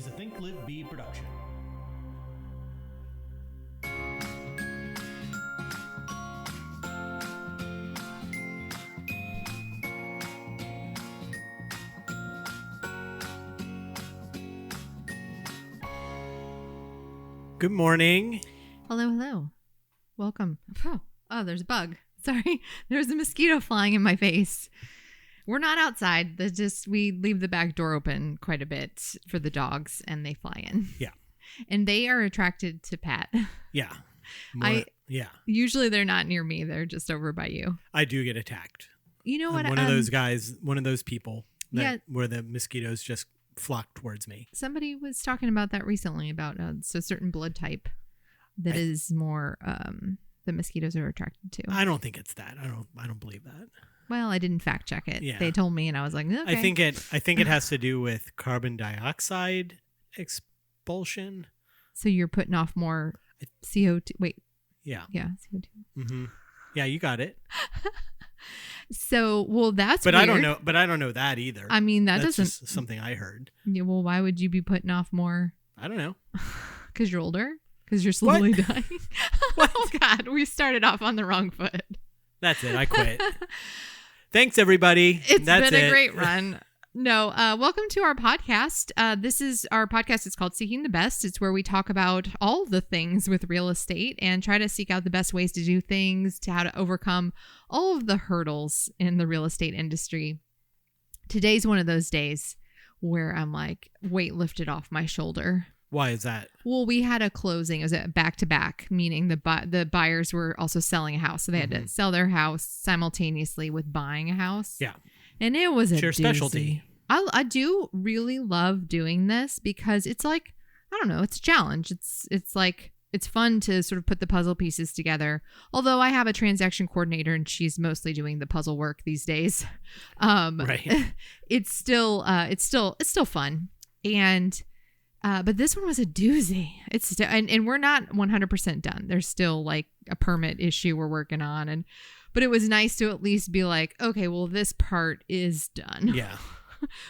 a Think Live Be production. Good morning. Hello. Welcome. Oh, there's a bug. Sorry. There's a mosquito flying in my face. We're not outside. We leave the back door open quite a bit for the dogs and they fly in. Yeah. And they are attracted to Pat. Yeah. Usually they're not near me. They're just over by you. I do get attacked. You know what? I'm one of those guys, one of those people where the mosquitoes just flock towards me. Somebody was talking about that recently about a certain blood type that is more the mosquitoes are attracted to. I don't think it's that. I don't believe that. Well, I didn't fact check it. Yeah. They told me, and I was like, okay. I think it has to do with carbon dioxide expulsion. So you're putting off more CO2. Wait. Yeah. Yeah, CO2. Mm-hmm. Yeah, you got it. So, well, that's but weird. I don't know that either. I mean, that's just something I heard. Yeah, well, why would you be putting off more? I don't know. Because you're older? Because you're slowly dying? Oh, God. We started off on the wrong foot. That's it. I quit. Thanks, everybody. It's been a great run. No, welcome to our podcast. This is our podcast. It's called Seeking the Best. It's where we talk about all the things with real estate and try to seek out the best ways to do things, to how to overcome all of the hurdles in the real estate industry. Today's one of those days where I'm like, weight lifted off my shoulder. Why is that? Well, we had a closing. It was a back-to-back, meaning the buyers were also selling a house. So they had to sell their house simultaneously with buying a house. Yeah. And it was it's your specialty. I do really love doing this because it's like, I don't know, it's a challenge. It's like, it's fun to sort of put the puzzle pieces together. Although I have a transaction coordinator and she's mostly doing the puzzle work these days. Right. It's still fun. And, but this one was a doozy. It's still, and we're not 100% done. There's still like a permit issue we're working on. But it was nice to at least be like, okay, well, this part is done. Yeah.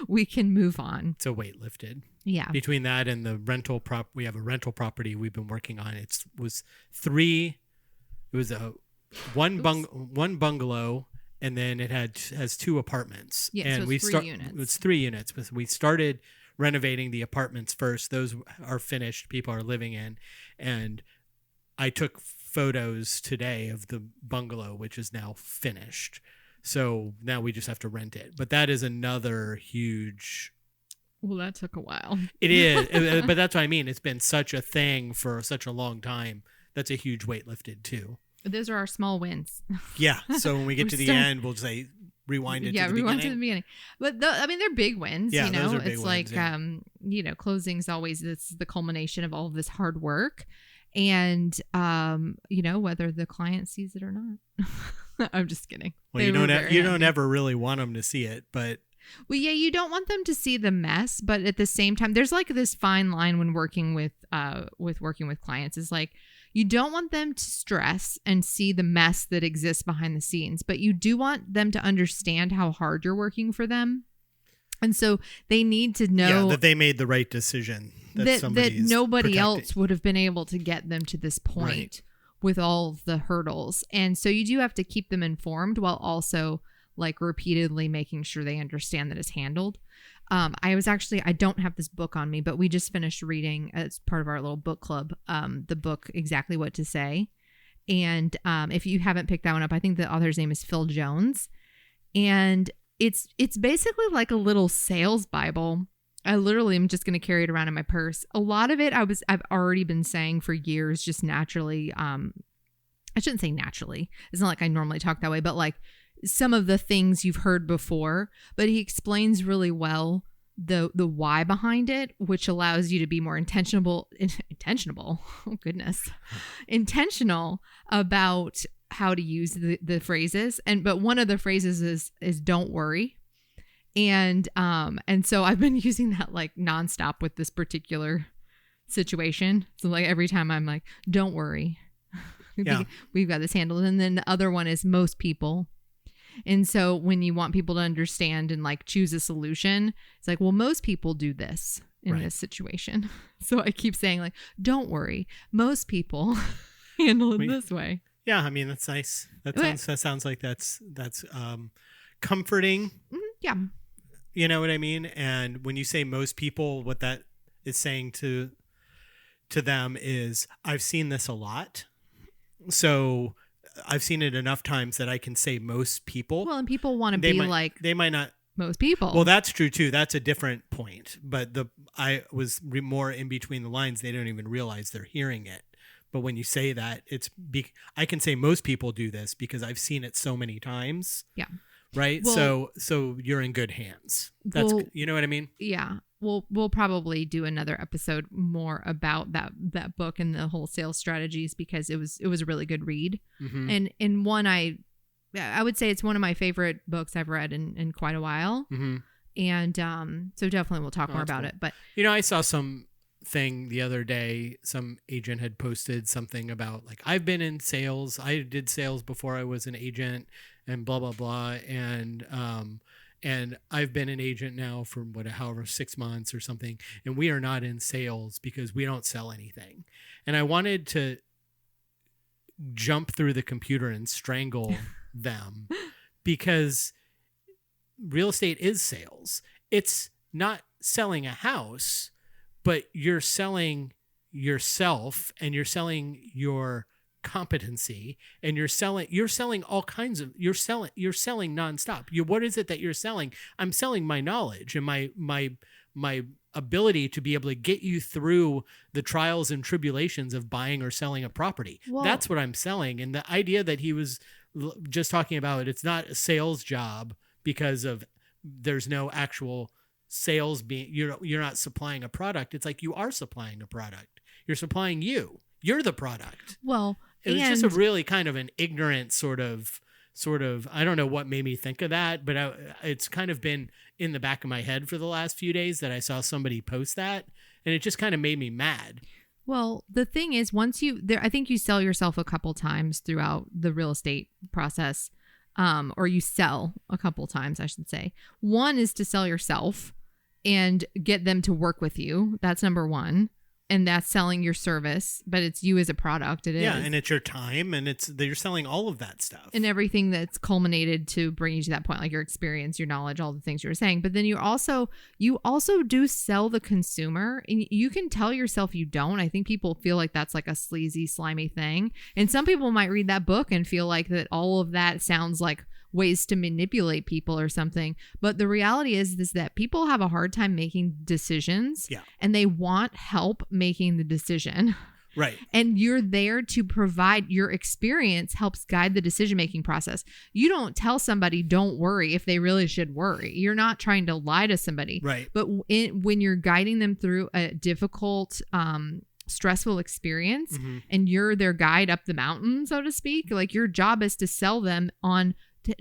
We can move on. It's a weight lifted. Yeah. Between that and the rental we have a rental property we've been working on. It was one bungalow, and then it has two apartments. Yeah, and so it's 3 units. It's 3 units. We started renovating the apartments first. Those are finished. People are living in, and I took photos today of the bungalow, which is now finished. So now we just have to rent it. But that is another huge... Well, that took a while. It is. But that's what I mean. It's been such a thing for such a long time. That's a huge weight lifted too. Those are our small wins. Yeah. So when we get to the end, we'll say rewind it to the beginning. Yeah, rewind to the beginning. But they're big wins. Yeah, you know? Those are big it's wins, like, closing's always the culmination of all of this hard work. And, whether the client sees it or not. I'm just kidding. Well, you don't ever really want them to see it, but. Well, yeah, you don't want them to see the mess, but at the same time, there's like this fine line when working with clients is like, you don't want them to stress and see the mess that exists behind the scenes, but you do want them to understand how hard you're working for them. And so they need to know that they made the right decision. That nobody else would have been able to get them to this point. Right. With all the hurdles. And so you do have to keep them informed while also like repeatedly making sure they understand that it's handled. I don't have this book on me, but we just finished reading as part of our little book club, the book Exactly What to Say. And if you haven't picked that one up, I think the author's name is Phil Jones. And it's basically like a little sales Bible. I literally am just going to carry it around in my purse. A lot of it I've already been saying for years, just naturally. I shouldn't say naturally. It's not like I normally talk that way, but like some of the things you've heard before. But he explains really well the why behind it, which allows you to be more intentional. Oh goodness, intentional about how to use the phrases. But one of the phrases is "don't worry." And so I've been using that like nonstop with this particular situation. So like every time I'm like, don't worry. We've got this handled. And then the other one is most people. And so when you want people to understand and like choose a solution, it's like, well, most people do this in this situation. So I keep saying like, don't worry, most people handle it this way. Yeah, I mean, that's nice. That sounds like that's comforting. Yeah. You know what I mean? And when you say most people, what that is saying to them is, I've seen this a lot. So I've seen it enough times that I can say most people. Well, and people want to be like, they might not. Most people. Well, that's true too. That's a different point. But I was more in between the lines. They don't even realize they're hearing it. But when you say that, I can say most people do this because I've seen it so many times. Yeah. Right. Well, so you're in good hands. That's you know what I mean? Yeah. We'll probably do another episode more about that book and the whole sales strategies, because it was a really good read. Mm-hmm. And one I would say it's one of my favorite books I've read in quite a while. Mm-hmm. And so definitely we'll talk more about it. But I saw something the other day. Some agent had posted something about like, I've been in sales. I did sales before I was an agent, and blah blah blah. And I've been an agent now for however 6 months or something, and we are not in sales because we don't sell anything. And I wanted to jump through the computer and strangle them, because real estate is sales. It's not selling a house, but you're selling yourself, and you're selling your competency, and you're selling all kinds of, you're selling nonstop. What is it that you're selling? I'm selling my knowledge and my ability to be able to get you through the trials and tribulations of buying or selling a property. Well, that's what I'm selling. And the idea that he was just talking about, it's not a sales job because of there's no actual sales being, you're not supplying a product. It's like, you are supplying a product. You're supplying you're the product. Well, it was just a really kind of an ignorant sort of, I don't know what made me think of that, but it's kind of been in the back of my head for the last few days that I saw somebody post that, and it just kind of made me mad. Well, the thing is, I think you sell yourself a couple times throughout the real estate process, or you sell a couple times, I should say. One is to sell yourself and get them to work with you. That's number one. And that's selling your service, but it's you as a product. Yeah, and it's your time, and you're selling all of that stuff. And everything that's culminated to bring you to that point, like your experience, your knowledge, all the things you were saying. But then you also do sell the consumer, and you can tell yourself you don't. I think people feel like that's like a sleazy, slimy thing. And some people might read that book and feel like that all of that sounds like ways to manipulate people or something. But the reality is that people have a hard time making decisions. Yeah. And they want help making the decision. Right. And you're there to provide, your experience helps guide the decision-making process. You don't tell somebody don't worry if they really should worry. You're not trying to lie to somebody. Right. But when you're guiding them through a difficult, stressful experience, mm-hmm. and you're their guide up the mountain, so to speak, like your job is to sell them on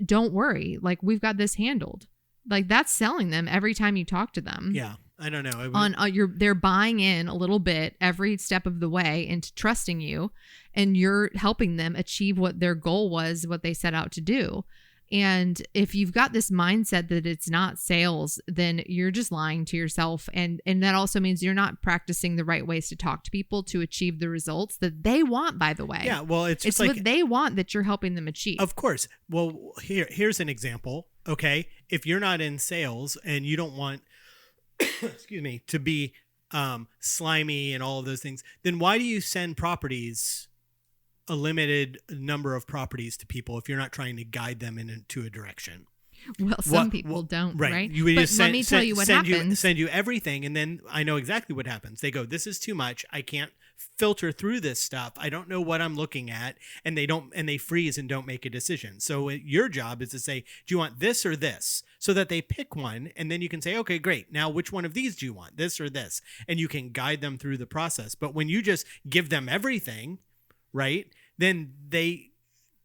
don't worry, like we've got this handled. Like that's selling them every time you talk to them. Yeah, I don't know. They're buying in a little bit every step of the way into trusting you, and you're helping them achieve what their goal was, what they set out to do. And if you've got this mindset that it's not sales, then you're just lying to yourself. And that also means you're not practicing the right ways to talk to people to achieve the results that they want, by the way. Yeah, well, it's like what they want that you're helping them achieve. Of course. Well, here's an example. Okay. If you're not in sales and you don't want, excuse me, to be slimy and all of those things, then why do you send a limited number of properties to people if you're not trying to guide them into a direction? Well, some people don't, right? Let me tell you what happens. Send you everything, and then I know exactly what happens. They go, this is too much. I can't filter through this stuff. I don't know what I'm looking at, and they freeze and don't make a decision. So your job is to say, do you want this or this? So that they pick one, and then you can say, okay, great. Now, which one of these do you want, this or this? And you can guide them through the process. But when you just give them everything, right, then they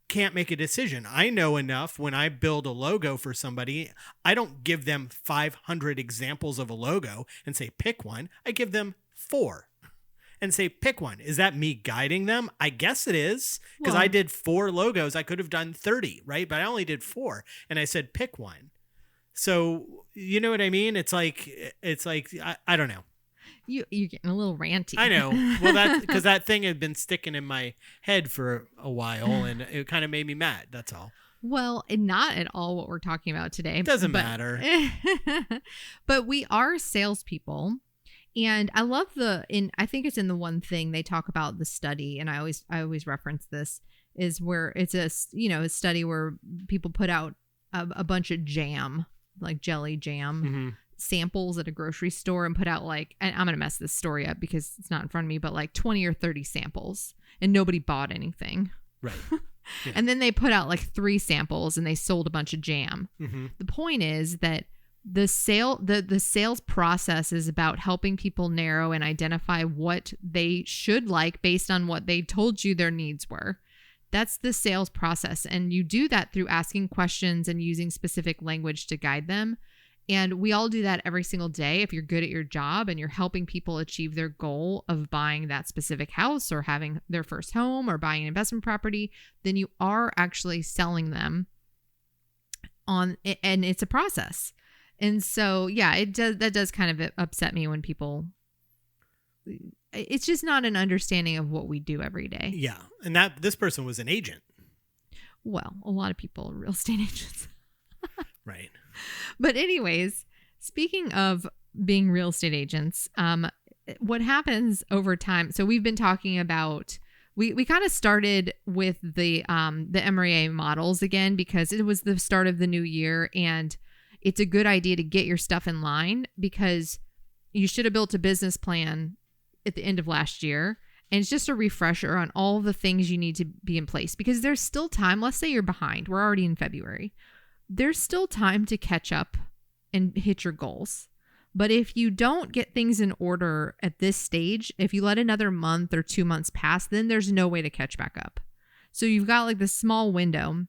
can't make a decision. I know enough when I build a logo for somebody, I don't give them 500 examples of a logo and say, pick one. I give them 4. and say, pick one. Is that me guiding them? I guess it is, because Well- I did 4 logos. I could have done 30, right? But I only did 4, and I said, pick one. So you know what I mean? It's like I don't know. You're getting a little ranty. I know. Well, that's because that thing had been sticking in my head for a while, and it kind of made me mad. That's all. Well, and not at all what we're talking about today. It doesn't matter. But we are salespeople. And I love I think it's in the one thing they talk about the study, and I always reference this, is where it's a study where people put out a bunch of jam, like jelly jam samples at a grocery store, and put out like, and I'm going to mess this story up because it's not in front of me, but like 20 or 30 samples, and nobody bought anything. Right. Yeah. And then they put out like 3 samples and they sold a bunch of jam. Mm-hmm. The point is that the sales process is about helping people narrow and identify what they should like based on what they told you their needs were. That's the sales process. And you do that through asking questions and using specific language to guide them. And we all do that every single day. If you're good at your job and you're helping people achieve their goal of buying that specific house or having their first home or buying an investment property, then you are actually selling them on, and it's a process. And so, yeah, that does kind of upset me when people, it's just not an understanding of what we do every day. Yeah. And this person was an agent. Well, a lot of people are real estate agents. Right. But anyways, speaking of being real estate agents, what happens over time? So we've been talking about, we kind of started with the MREA models again, because it was the start of the new year, and it's a good idea to get your stuff in line, because you should have built a business plan at the end of last year. And it's just a refresher on all the things you need to be in place, because there's still time. Let's say you're behind. We're already in February. There's still time to catch up and hit your goals. But if you don't get things in order at this stage, if you let another month or 2 months pass, then there's no way to catch back up. So you've got like this small window.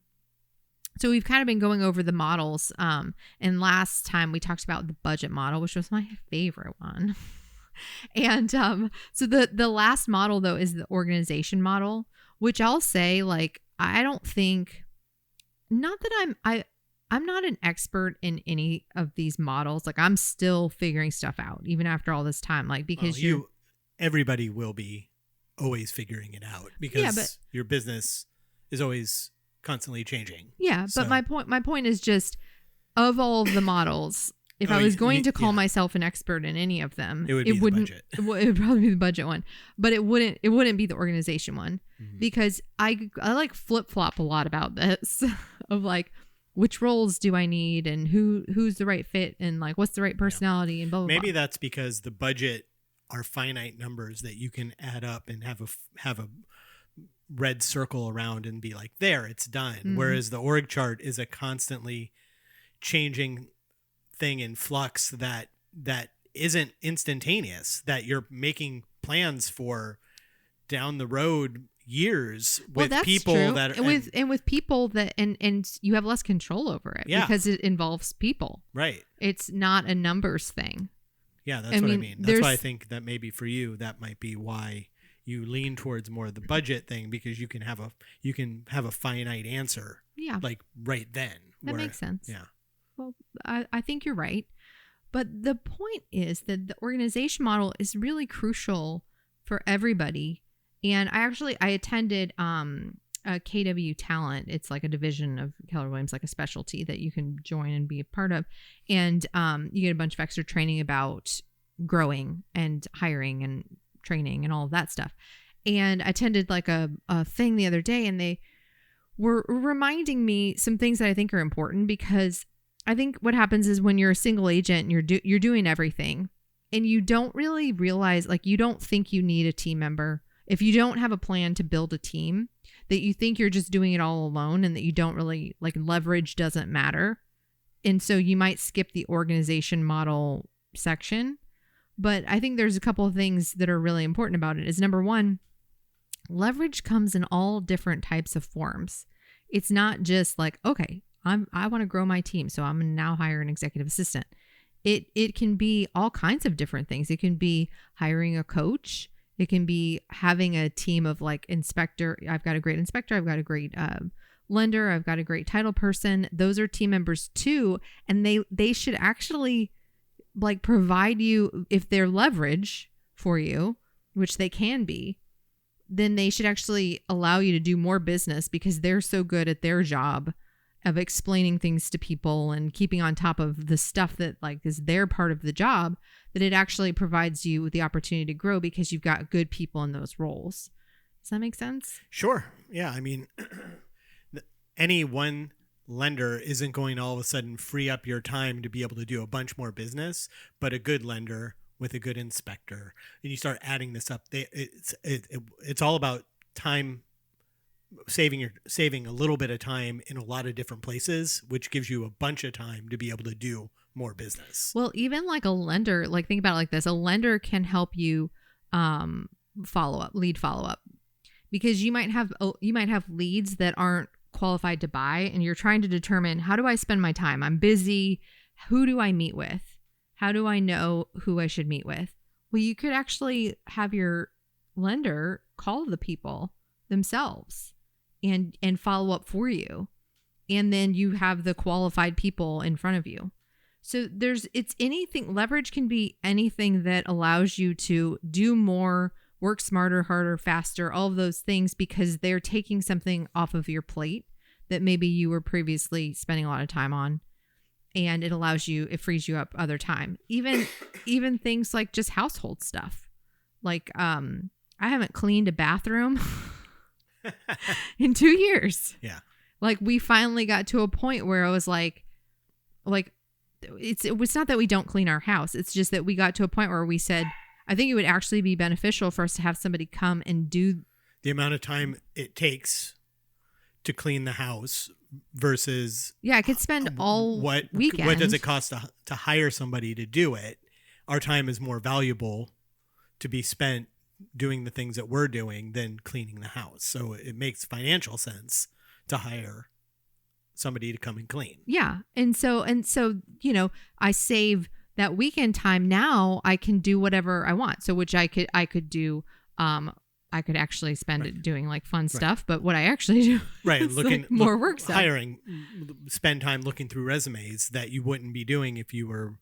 So we've kind of been going over the models. And last time we talked about the budget model, which was my favorite one. And so the last model, though, is the organization model, which I'll say, like, I don't think, not that I'm not an expert in any of these models. Like, I'm still figuring stuff out, even after all this time. Like, because everybody will be always figuring it out, because your business is always constantly changing. Yeah, but my point is just, of all of the models, if I was going to call myself an expert in any of them, it would probably be the budget one, but it wouldn't be the organization one, because I like flip-flop a lot about this of like, which roles do I need, and who's the right fit, and like what's the right personality, and blah, blah, Maybe blah. that's because the budget are finite numbers that you can add up and have a red circle around and be like, there, it's done. Whereas the org chart is a constantly changing thing in flux that isn't instantaneous, that you're making plans for down the road years with people true. that with people that and you have less control over it, because it involves people. Right. It's not a numbers thing. Yeah, that's what I mean. That's why I think that maybe for you that might be why you lean towards more of the budget thing, because you can have a finite answer. Yeah. Like right then. That makes sense. Yeah. Well, I think you're right. But the point is that the organization model is really crucial for everybody. And I attended a KW Talent. It's like a division of Keller Williams, like a specialty that you can join and be a part of. And you get a bunch of extra training about growing and hiring and training and all of that stuff. And I attended like a thing the other day, and they were reminding me some things that I think are important, because I think what happens is when you're a single agent and you're doing everything, and you don't really realize, like, you don't think you need a team member. If you don't have a plan to build a team, that you think you're just doing it all alone, and that you don't really, like, leverage doesn't matter. And so you might skip the organization model section. But I think there's a couple of things that are really important about it. Is number one, leverage comes in all different types of forms. It's not just like, okay, I want to grow my team, so I'm going to now hire an executive assistant. It can be all kinds of different things. It can be hiring a coach. It can be having a team of like inspector. I've got a great inspector. I've got a great lender. I've got a great title person. Those are team members too. And they should actually like provide you, if they're leverage for you, which they can be, then they should actually allow you to do more business because they're so good at their job of explaining things to people and keeping on top of the stuff that like is their part of the job, that it actually provides you with the opportunity to grow because you've got good people in those roles. Does that make sense? Sure. Yeah. I mean, any one lender isn't going to all of a sudden free up your time to be able to do a bunch more business, but a good lender with a good inspector, and you start adding this up, it's all about time, saving a little bit of time in a lot of different places, which gives you a bunch of time to be able to do more business. Well, even like a lender, like think about it like this, a lender can help you lead follow up, because you might have leads that aren't qualified to buy, and you're trying to determine, how do I spend my time? I'm busy. Who do I meet with? How do I know who I should meet with? Well, you could actually have your lender call the people themselves and follow up for you. And then you have the qualified people in front of you. So it's anything, leverage can be anything that allows you to do more, work smarter, harder, faster, all of those things, because they're taking something off of your plate that maybe you were previously spending a lot of time on. And it frees you up other time. Even things like just household stuff. Like, I haven't cleaned a bathroom in 2 years. Yeah. Like, we finally got to a point where I was like, it was not that we don't clean our house. It's just that we got to a point where we said, I think it would actually be beneficial for us to have somebody come and do the amount of time it takes to clean the house versus I could spend all weekend. What does it cost to hire somebody to do it? Our time is more valuable to be spent doing the things that we're doing than cleaning the house. So it makes financial sense to hire somebody to come and clean. Yeah. And so, I save that weekend time. Now I can do whatever I want. So which I could do, I could actually spend it doing like fun stuff, but what I actually do is looking more work stuff. Spend time looking through resumes that you wouldn't be doing if you were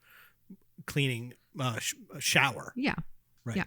cleaning a shower. Yeah. Right. Yeah.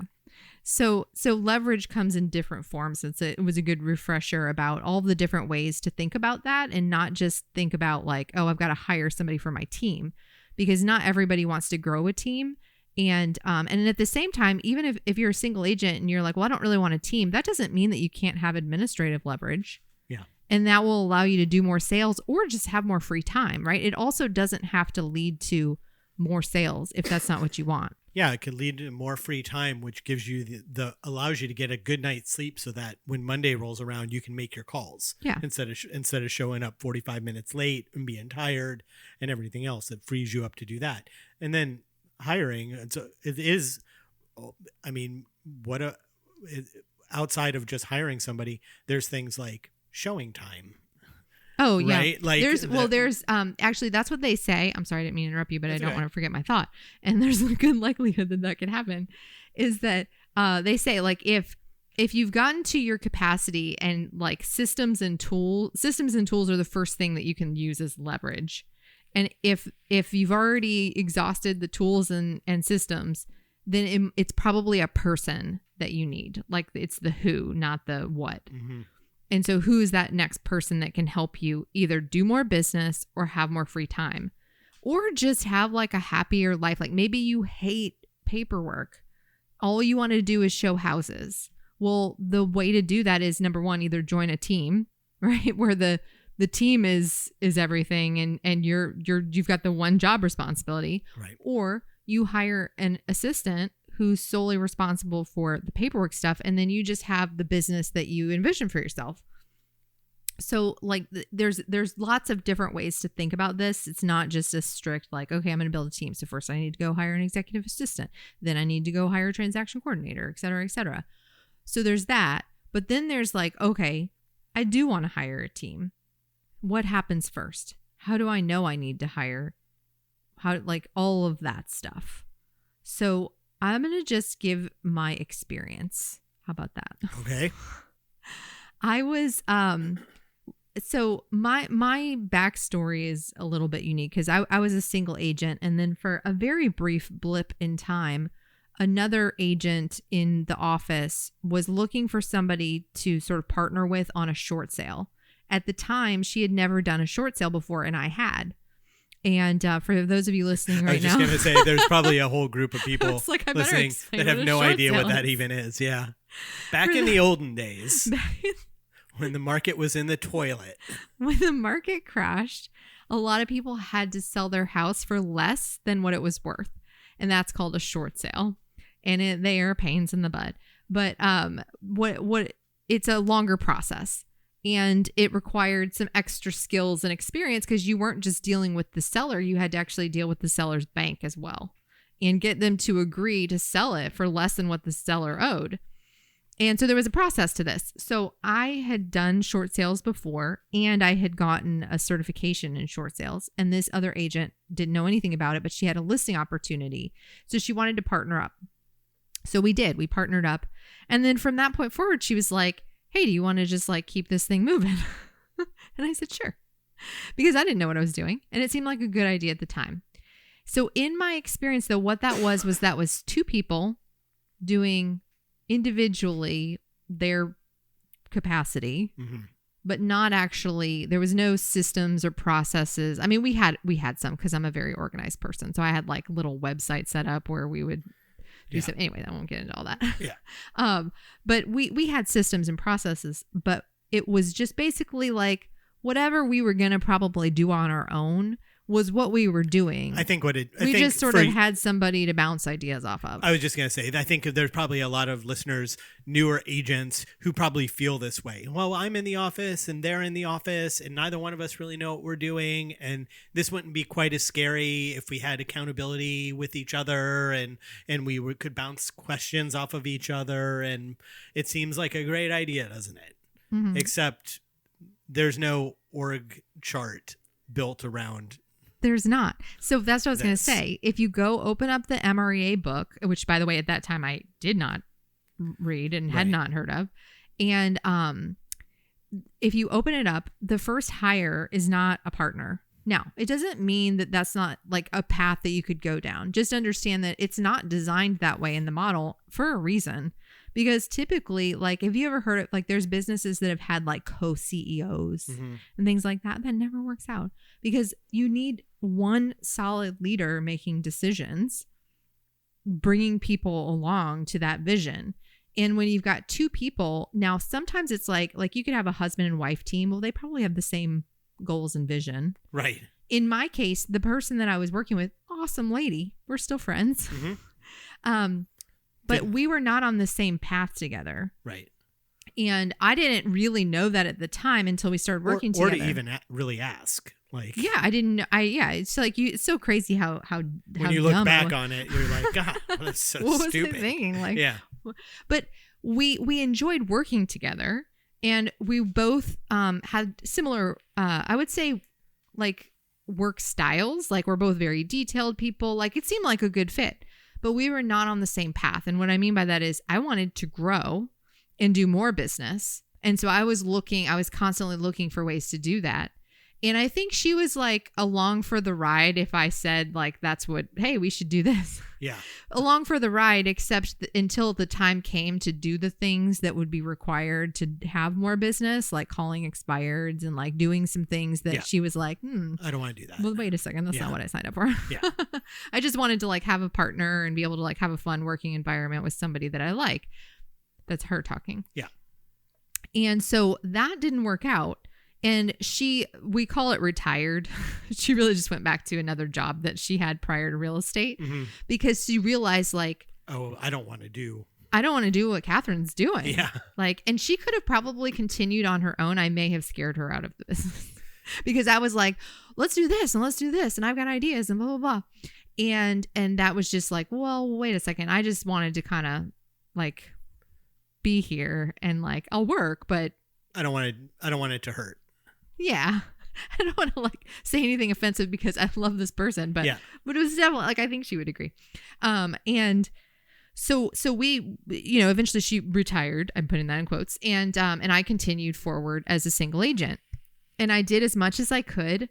So leverage comes in different forms. It was a good refresher about all the different ways to think about that, and not just think about like, oh, I've got to hire somebody for my team, because not everybody wants to grow a team. And at the same time, even if you're a single agent and you're like, well, I don't really want a team, that doesn't mean that you can't have administrative leverage. Yeah. And that will allow you to do more sales or just have more free time, right? It also doesn't have to lead to more sales if that's not what you want. Yeah, it could lead to more free time, which gives you allows you to get a good night's sleep, so that when Monday rolls around, you can make your calls. Yeah. Instead of showing up 45 minutes late and being tired and everything else, it frees you up to do that. And then hiring, outside of just hiring somebody, there's things like showing time. Oh, yeah. Right? Like there's actually, that's what they say. I'm sorry, I didn't mean to interrupt you, but I don't want to forget my thought. And there's a good likelihood that could happen, is that they say like, if you've gotten to your capacity, and like systems and tools are the first thing that you can use as leverage. And if you've already exhausted the tools and systems, then it's probably a person that you need. Like, it's the who, not the what. Mm-hmm. And so who is that next person that can help you either do more business or have more free time, or just have like a happier life? Like, maybe you hate paperwork. All you want to do is show houses. Well, the way to do that is, number one, either join a team, right? Where the team is everything, and you've got the one job responsibility, right? Or you hire an assistant who's solely responsible for the paperwork stuff, and then you just have the business that you envision for yourself. So like there's lots of different ways to think about this. It's not just a strict like, okay, I'm going to build a team. So first I need to go hire an executive assistant. Then I need to go hire a transaction coordinator, et cetera, et cetera. So there's that. But then there's like, okay, I do want to hire a team. What happens first? How do I know I need to hire? How, like all of that stuff. So I'm going to just give my experience. How about that? Okay. I was, so my backstory is a little bit unique because I was a single agent. And then for a very brief blip in time, another agent in the office was looking for somebody to sort of partner with on a short sale. At the time, she had never done a short sale before, and I had. And for those of you listening right now, I was just going to say, there's probably a whole group of people listening that have no idea what that even is. Yeah. Back in the olden days, when the market was in the toilet. When the market crashed, a lot of people had to sell their house for less than what it was worth. And that's called a short sale. And they are pains in the butt. But what it's a longer process. And it required some extra skills and experience because you weren't just dealing with the seller. You had to actually deal with the seller's bank as well and get them to agree to sell it for less than what the seller owed. And so there was a process to this. So I had done short sales before and I had gotten a certification in short sales. And this other agent didn't know anything about it, but she had a listing opportunity. So she wanted to partner up. So we did. We partnered up. And then from that point forward, she was like, hey, do you want to just like keep this thing moving? And I said, sure. Because I didn't know what I was doing. And it seemed like a good idea at the time. So in my experience, though, what that was two people doing individually their capacity, but not actually, there was no systems or processes. I mean, we had some because I'm a very organized person. So I had like little websites set up where we would do some. Anyway, I won't get into all that. Yeah. But we had systems and processes, but it was just basically like whatever we were going to probably do on our own was what we were doing. We just sort of had somebody to bounce ideas off of. I was just going to say, I think there's probably a lot of listeners, newer agents who probably feel this way. Well, I'm in the office and they're in the office and neither one of us really know what we're doing. And this wouldn't be quite as scary if we had accountability with each other and we could bounce questions off of each other. And it seems like a great idea, doesn't it? Mm-hmm. Except there's no org chart built around. There's not. So that's what I was going to say. If you go open up the MREA book, which by the way, at that time I did not read and had not heard of. And if you open it up, the first hire is not a partner. Now, it doesn't mean that that's not like a path that you could go down. Just understand that it's not designed that way in the model for a reason. Because typically, like, have you ever heard of, like, there's businesses that have had like co-CEOs and things like that. That never works out because you need one solid leader making decisions, bringing people along to that vision. And when you've got two people, now sometimes it's like you could have a husband and wife team. Well, they probably have the same goals and vision. Right. In my case, the person that I was working with, awesome lady. We're still friends. But we were not on the same path together. Right. And I didn't really know that at the time until we started working together. Or to even really ask. Like, yeah, I didn't. It's like it's so crazy how when you look back on it, you're like, God, that's so what stupid. Was I thinking? Like, yeah. But we enjoyed working together, and we both had similar, I would say, like work styles. Like we're both very detailed people. Like it seemed like a good fit. But we were not on the same path. And what I mean by that is I wanted to grow and do more business. And so I was constantly looking for ways to do that. And I think she was like along for the ride if I said like, hey, we should do this. Yeah. Along for the ride, except until the time came to do the things that would be required to have more business, like calling expireds and like doing some things that she was like, I don't want to do that. Well, wait a second. That's not what I signed up for. Yeah. I just wanted to like have a partner and be able to like have a fun working environment with somebody that I like. That's her talking. Yeah. And so that didn't work out. And we call it retired. She really just went back to another job that she had prior to real estate because she realized like, oh, I don't want to do what Catherine's doing. Yeah. Like, and she could have probably continued on her own. I may have scared her out of the business because I was like, let's do this and let's do this. And I've got ideas and blah, blah, blah. And that was just like, well, wait a second. I just wanted to kind of like be here and like, I'll work, but I don't want it to hurt. Yeah. I don't want to like say anything offensive because I love this person, but it was definitely like, I think she would agree. And So we, eventually she retired. I'm putting that in quotes. And I continued forward as a single agent, and I did as much as I could.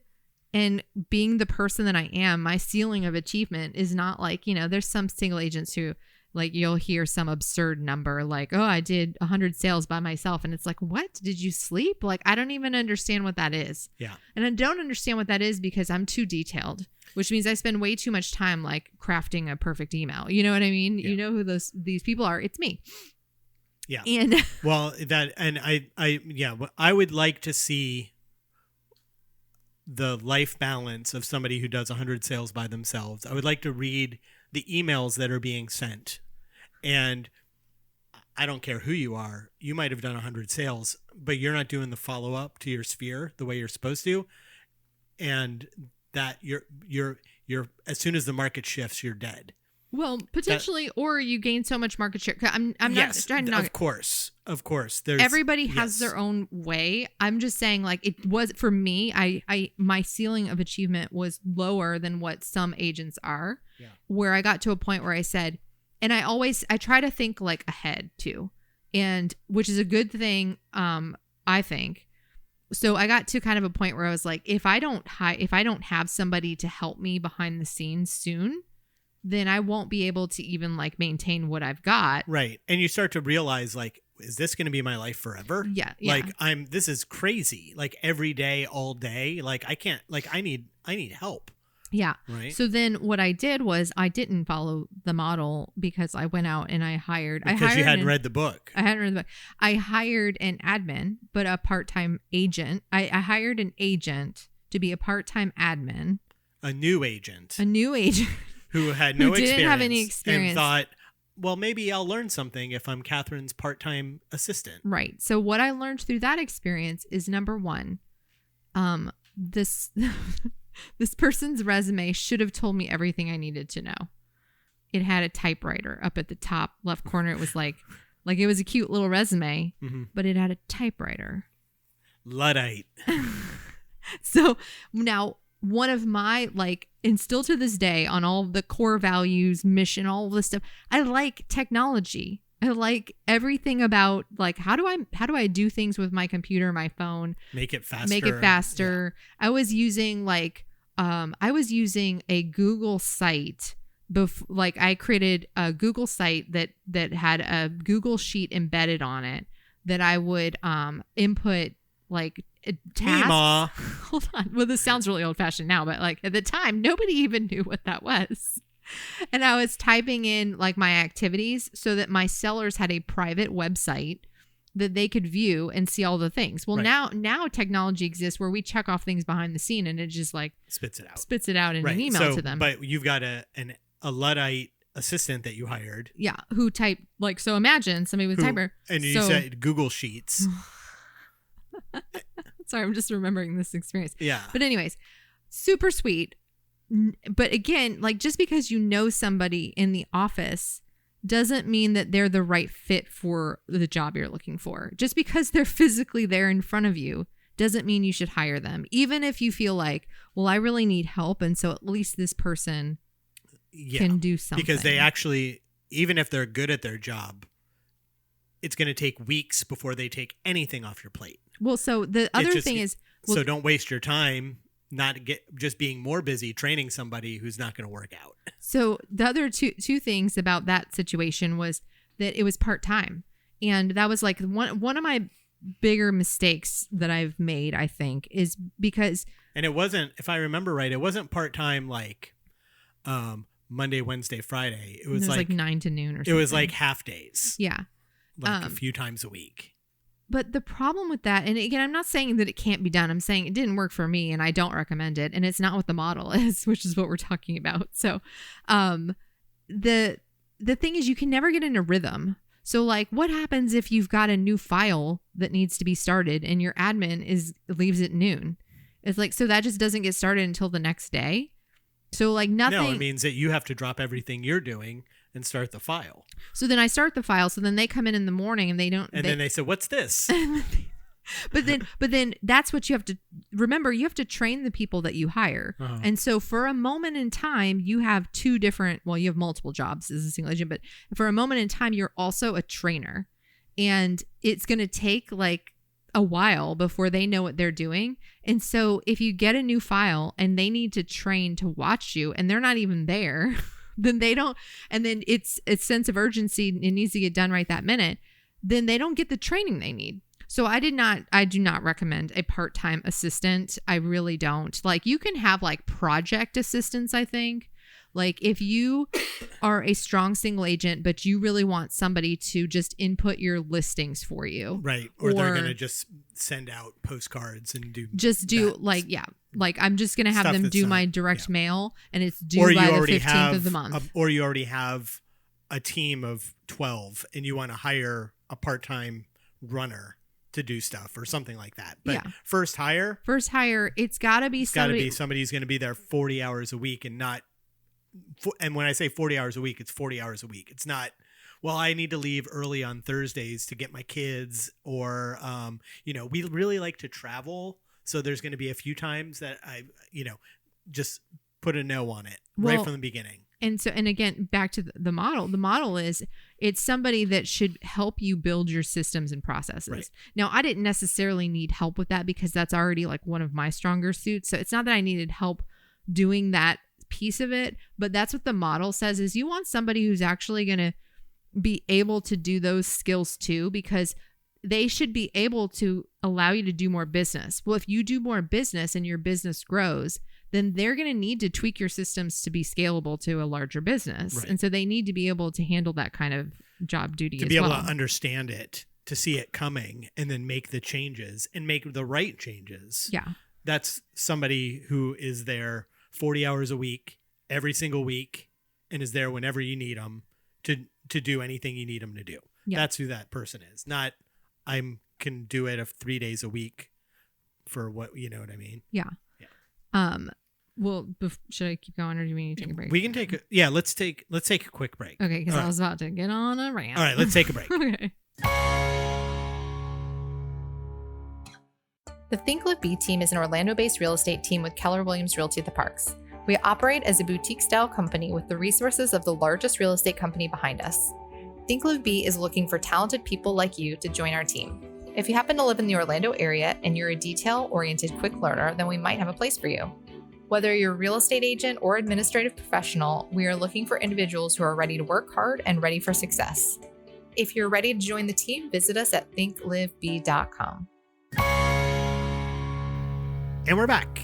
And being the person that I am, my ceiling of achievement is not like, there's some single agents who, like, you'll hear some absurd number like, oh, I did 100 sales by myself. And it's like, what? Did you sleep? Like, I don't even understand what that is. Yeah. And I don't understand what that is because I'm too detailed, which means I spend way too much time like crafting a perfect email. You know what I mean? Yeah. You know who these people are. It's me. Yeah. And well, I would like to see the life balance of somebody who does 100 sales by themselves. I would like to read the emails that are being sent. And I don't care who you are. You might have done 100 sales, but you're not doing the follow-up to your sphere the way you're supposed to. And that you're as soon as the market shifts, you're dead. Well, potentially, or you gain so much market share. I'm not trying to knock. Of course. Everybody has their own way. I'm just saying, like, it was for me. My ceiling of achievement was lower than what some agents are. Yeah. Where I got to a point where I said, and I try to think like ahead too, and which is a good thing. I think. So I got to kind of a point where I was like, if I don't have somebody to help me behind the scenes soon, then I won't be able to even like maintain what I've got. Right. And you start to realize, like, is this going to be my life forever? Yeah. Like this is crazy. Like every day, all day. Like I can't, like I need help. Yeah. Right. So then what I did was I didn't follow the model because I went out and I hired. Because you hadn't read the book. I hadn't read the book. I hired an admin, but a part-time agent. I hired an agent to be a part-time admin. A new agent. Who had no experience. Didn't have any experience. And thought, well, maybe I'll learn something if I'm Catherine's part-time assistant. Right. So what I learned through that experience is, number one, this person's resume should have told me everything I needed to know. It had a typewriter up at the top left corner. It was like it was a cute little resume, but it had a typewriter. Luddite. So now one of my, like, and still to this day on all the core values, mission, all of this stuff, I like technology. I like everything about, like, how do I do things with my computer, my phone, make it faster. Yeah. I was using a Google site like I created a Google site that had a Google sheet embedded on it that I would input like tasks. Hey, Ma. Hold on. Well, this sounds really old fashioned now, but like at the time, nobody even knew what that was. And I was typing in like my activities so that my sellers had a private website that they could view and see all the things. Well, right. now technology exists where we check off things behind the scene and it just like spits it out in an email to them. But you've got a Luddite assistant that you hired. Yeah. Who type, like, so imagine somebody with a typer. And you said Google Sheets. Sorry, I'm just remembering this experience. Yeah. But anyways, super sweet. But again, like, just because you know somebody in the office doesn't mean that they're the right fit for the job you're looking for. Just because they're physically there in front of you doesn't mean you should hire them. Even if you feel like, well, I really need help, and so at least this person can do something. Because they actually, even if they're good at their job, it's going to take weeks before they take anything off your plate. Well, so the other thing is... so don't waste your time just being more busy training somebody who's not going to work out. So the other two things about that situation was that it was part-time. And that was like one of my bigger mistakes that I've made, I think, is because... And it wasn't, if I remember right, it wasn't part-time like Monday, Wednesday, Friday. It was like 9 to noon or something. It was like half days. Yeah. Like a few times a week. But the problem with that, and again, I'm not saying that it can't be done. I'm saying it didn't work for me and I don't recommend it. And it's not what the model is, which is what we're talking about. So the thing is, you can never get in a rhythm. So like, what happens if you've got a new file that needs to be started and your admin leaves at noon? It's like, so that just doesn't get started until the next day. So like nothing. No, it means that you have to drop everything you're doing and start the file. So then I start the file. So then they come in the morning and they don't. And then they say, "What's this?" But then that's what you have to remember. You have to train the people that you hire. And so for a moment in time, you have you have multiple jobs as a single agent, but for a moment in time, you're also a trainer. And it's going to take like a while before they know what they're doing. And so if you get a new file and they need to train to watch you and they're not even there, then they don't, and then it's a sense of urgency. It needs to get done right that minute. Then they don't get the training they need. So I do not recommend a part-time assistant. I really don't. Like you can have like project assistants, I think. Like if you are a strong single agent, but you really want somebody to just input your listings for you. Right. Or they're going to just send out postcards and do like I'm just going to have them do my direct mail and it's due by the 15th of the month. Or you already have a team of 12 and you want to hire a part-time runner to do stuff or something like that. But first hire, it's got to be somebody who's going to be there 40 hours a week and not. And when I say 40 hours a week, it's 40 hours a week. It's not, well, I need to leave early on Thursdays to get my kids or, we really like to travel. So there's going to be a few times that I, just put a no on it right from the beginning. And again, back to the model. The model is it's somebody that should help you build your systems and processes. Right. Now, I didn't necessarily need help with that because that's already like one of my stronger suits. So it's not that I needed help doing that piece of it, but that's what the model says is you want somebody who's actually going to be able to do those skills too, because they should be able to allow you to do more business. Well, if you do more business and your business grows, then they're going to need to tweak your systems to be scalable to a larger business. Right. And so they need to be able to handle that kind of job duty to be able to understand it, to see it coming and then make the changes and make the right changes. Yeah. That's somebody who is there 40 hours a week, every single week, and is there whenever you need them to do anything you need them to do. Yeah. That's who that person is. Not can do it 3 days a week for what, you know what I mean? Yeah. Well, should I keep going or do we need to take a break? We can let's take a quick break. Okay, because I was about to get on a rant. All right, let's take a break. Okay. The Think Live Be team is an Orlando-based real estate team with Keller Williams Realty at the Parks. We operate as a boutique-style company with the resources of the largest real estate company behind us. Think Live Be is looking for talented people like you to join our team. If you happen to live in the Orlando area and you're a detail-oriented quick learner, then we might have a place for you. Whether you're a real estate agent or administrative professional, we are looking for individuals who are ready to work hard and ready for success. If you're ready to join the team, visit us at thinklivebe.com. And we're back.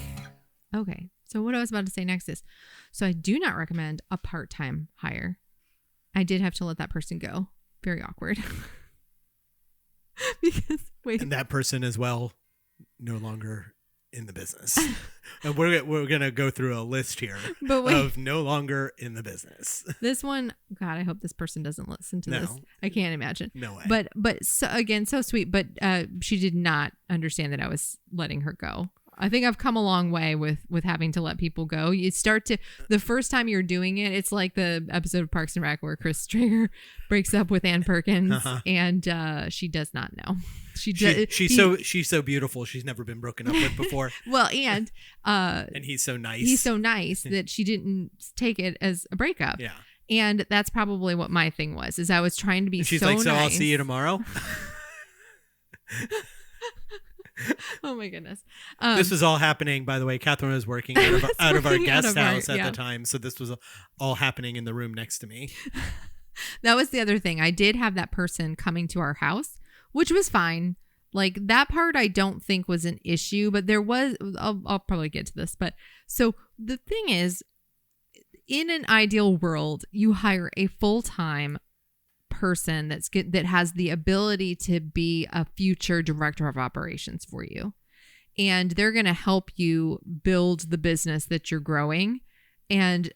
Okay. So what I was about to say next is, so I do not recommend a part-time hire. I did have to let that person go. Very awkward. And that person as well, no longer in the business. And we're going to go through a list here of no longer in the business. This one, God, I hope this person doesn't listen to this. I can't imagine. No way. But so, again, so sweet. But she did not understand that I was letting her go. I think I've come a long way with having to let people go. You start to, the first time you're doing it, it's like the episode of Parks and Rec where Chris Traeger breaks up with Ann Perkins and she does not know. She's so beautiful. She's never been broken up with before. Well, and he's so nice. He's so nice that she didn't take it as a breakup. Yeah. And that's probably what my thing was, is I was trying to be she's so like, nice. so I'll see you tomorrow. Oh my goodness. This was all happening, by the way. Catherine was working out of our guest house at the time. So this was all happening in the room next to me. That was the other thing. I did have that person coming to our house, which was fine. Like that part I don't think was an issue, but there was, I'll probably get to this. But so the thing is, in an ideal world, you hire a full-time person that has the ability to be a future director of operations for you, and they're going to help you build the business that you're growing and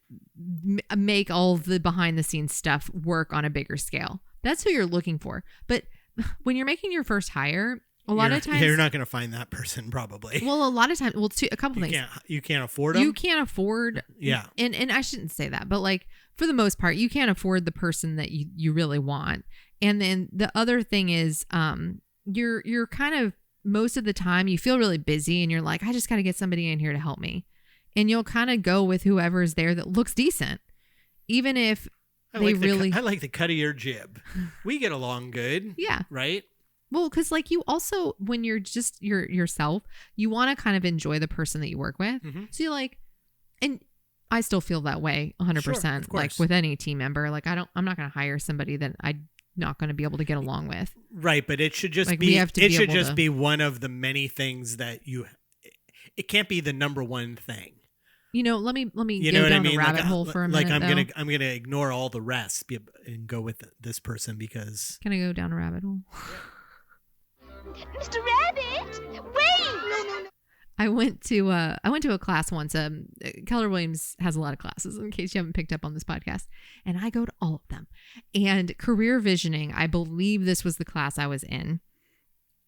make all of the behind the scenes stuff work on a bigger scale. That's who you're looking for. But when you're making your first hire, a lot of times you're not going to find that person probably. Well, a lot of times, a couple things. You can't afford them. You can't afford. Yeah. And I shouldn't say that, but like for the most part, you can't afford the person that you really want. And then the other thing is, you're kind of most of the time you feel really busy and you're like, I just got to get somebody in here to help me. And you'll kind of go with whoever's there that looks decent. Even if I like the cut of your jib. We get along good. Yeah. Right? Well, because like you also, when you're just yourself, you want to kind of enjoy the person that you work with. Mm-hmm. So you're like, and I still feel that way 100%. Sure, like with any team member, like I'm not going to hire somebody that I'm not going to be able to get along with. Right. But it should just be one of the many things that it can't be the number one thing. Let me go down a rabbit hole for a minute. Like I'm gonna ignore all the rest and go with this person because. Can I go down a rabbit hole? Mr. Rabbit, wait! No. I went to a class once. Keller Williams has a lot of classes, in case you haven't picked up on this podcast, and I go to all of them. And career visioning, I believe this was the class I was in.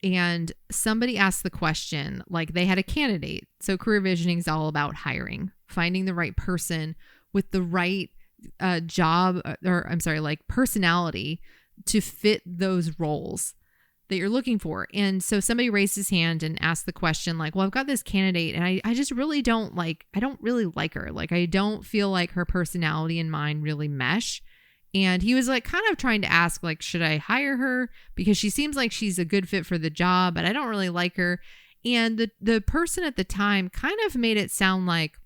And somebody asked the question, like they had a candidate. So career visioning is all about hiring, finding the right person with the right personality to fit those roles that you're looking for. And so somebody raised his hand and asked the question, like, well, I've got this candidate and I just really don't really like her. Like, I don't feel like her personality and mine really mesh. And he was like kind of trying to ask, like, should I hire her? Because she seems like she's a good fit for the job, but I don't really like her. And the person at the time kind of made it sound like,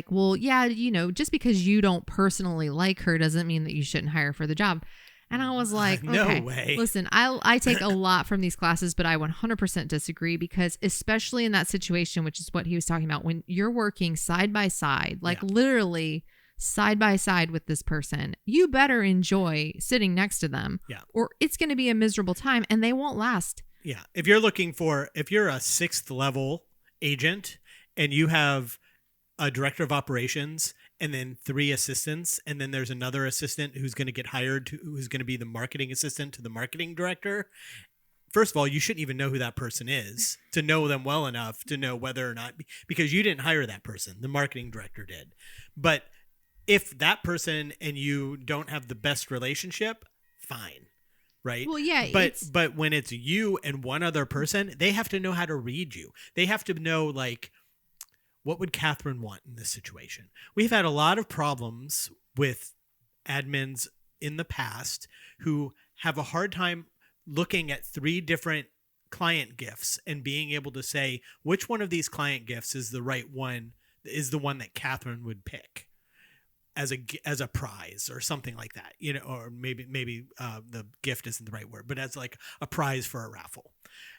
well, yeah, just because you don't personally like her doesn't mean that you shouldn't hire her for the job. And I was like, no okay, way. Listen, I take a lot from these classes, but I 100% disagree because especially in that situation, which is what he was talking about, when you're working side by side, literally side by side with this person, you better enjoy sitting next to them or it's going to be a miserable time and they won't last. Yeah. If you're a 6th level agent and you have a director of operations and then 3 assistants, and then there's another assistant who's going to get hired who's going to be the marketing assistant to the marketing director. First of all, you shouldn't even know who that person is to know them well enough to know whether or not, because you didn't hire that person. The marketing director did. But if that person and you don't have the best relationship, fine. Right. Well, yeah. But when it's you and one other person, they have to know how to read you. They have to know, like, what would Catherine want in this situation? We've had a lot of problems with admins in the past who have a hard time looking at 3 different client gifts and being able to say which one of these client gifts is the right one, is the one that Catherine would pick as a prize or something like that, or maybe the gift isn't the right word, but as like a prize for a raffle.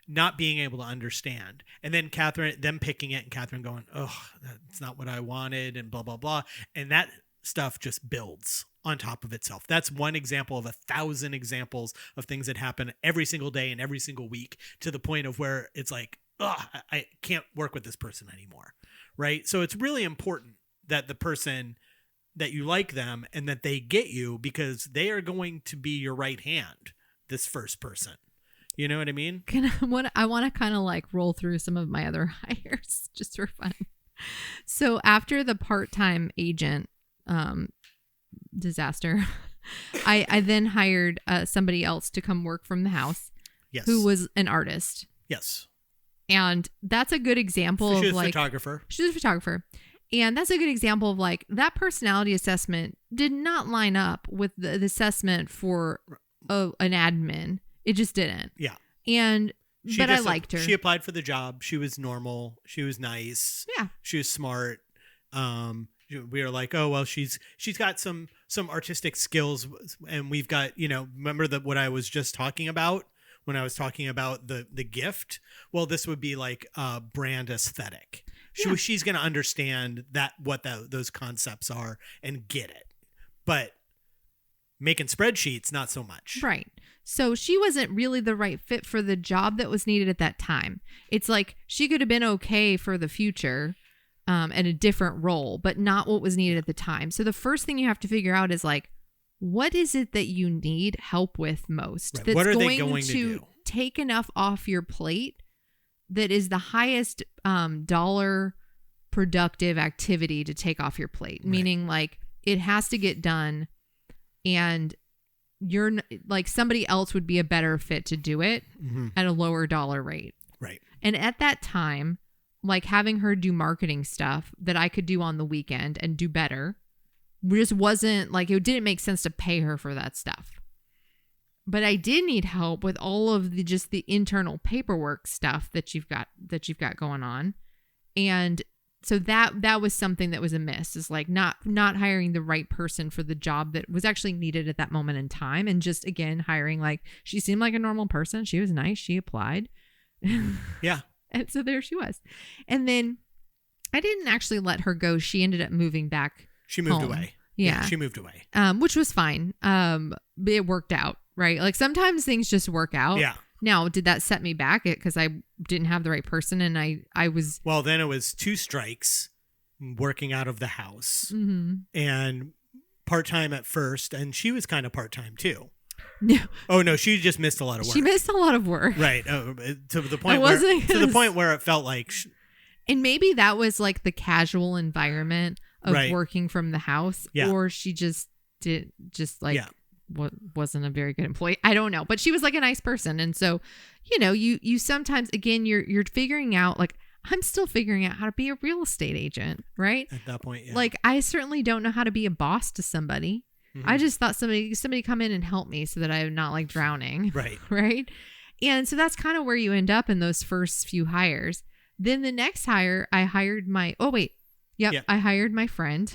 Not being able to understand. And then them picking it and Catherine going, oh, that's not what I wanted and blah, blah, blah. And that stuff just builds on top of itself. That's one example of 1,000 examples of things that happen every single day and every single week to the point of where it's like, oh, I can't work with this person anymore. Right. So it's really important that the person that you like them and that they get you, because they are going to be your right hand, this first person. You know what I mean? I want to kind of like roll through some of my other hires just for fun. So after the part-time agent disaster, I then hired somebody else to come work from the house. Yes. Who was an artist. Yes. And that's a good example so of she's like... She's a photographer. And that's a good example of like that personality assessment did not line up with the assessment for an admin. It just didn't. Yeah. But I liked her. She applied for the job. She was normal. She was nice. Yeah. She was smart. We were like, oh, well, she's got some artistic skills, and we've got, remember what I was just talking about when I was talking about the gift? Well, this would be like a brand aesthetic. She's going to understand what those concepts are and get it. But making spreadsheets, not so much. Right. So she wasn't really the right fit for the job that was needed at that time. It's like she could have been okay for the future in a different role, but not what was needed at the time. So the first thing you have to figure out is like, what is it that you need help with most? Right. That's What are they going to do? Take enough off your plate that is the highest dollar productive activity to take off your plate. Right. Meaning like it has to get done and you're like somebody else would be a better fit to do it at a lower dollar rate. Right. And at that time, like having her do marketing stuff that I could do on the weekend and do better just wasn't like, it didn't make sense to pay her for that stuff. But I did need help with all of the just the internal paperwork stuff that you've got going on. And so that was something that was amiss, is like not hiring the right person for the job that was actually needed at that moment in time. And just, again, hiring, like, she seemed like a normal person. She was nice. She applied. Yeah. And so there she was. And then I didn't actually let her go. She ended up moving back. She moved home. away. Yeah. She moved away. Which was fine. It worked out, right? Like sometimes things just work out. Yeah. Now, did that set me back because I didn't have the right person and I was... Well, then it was 2 strikes working out of the house and part-time at first. And she was kind of part-time too. No. Oh, no, she just missed a lot of work. She missed a lot of work. Right. To the point where it felt like... And maybe that was like the casual environment of working from the house. Yeah. Or she just wasn't a very good employee. I don't know. But she was like a nice person. And so, you sometimes, again, you're figuring out, like, I'm still figuring out how to be a real estate agent, right? At that point, yeah. Like, I certainly don't know how to be a boss to somebody. I just thought somebody come in and help me so that I'm not like drowning. Right. Right. And so that's kind of where you end up in those first few hires. Then the next hire, I hired my, I hired my friend.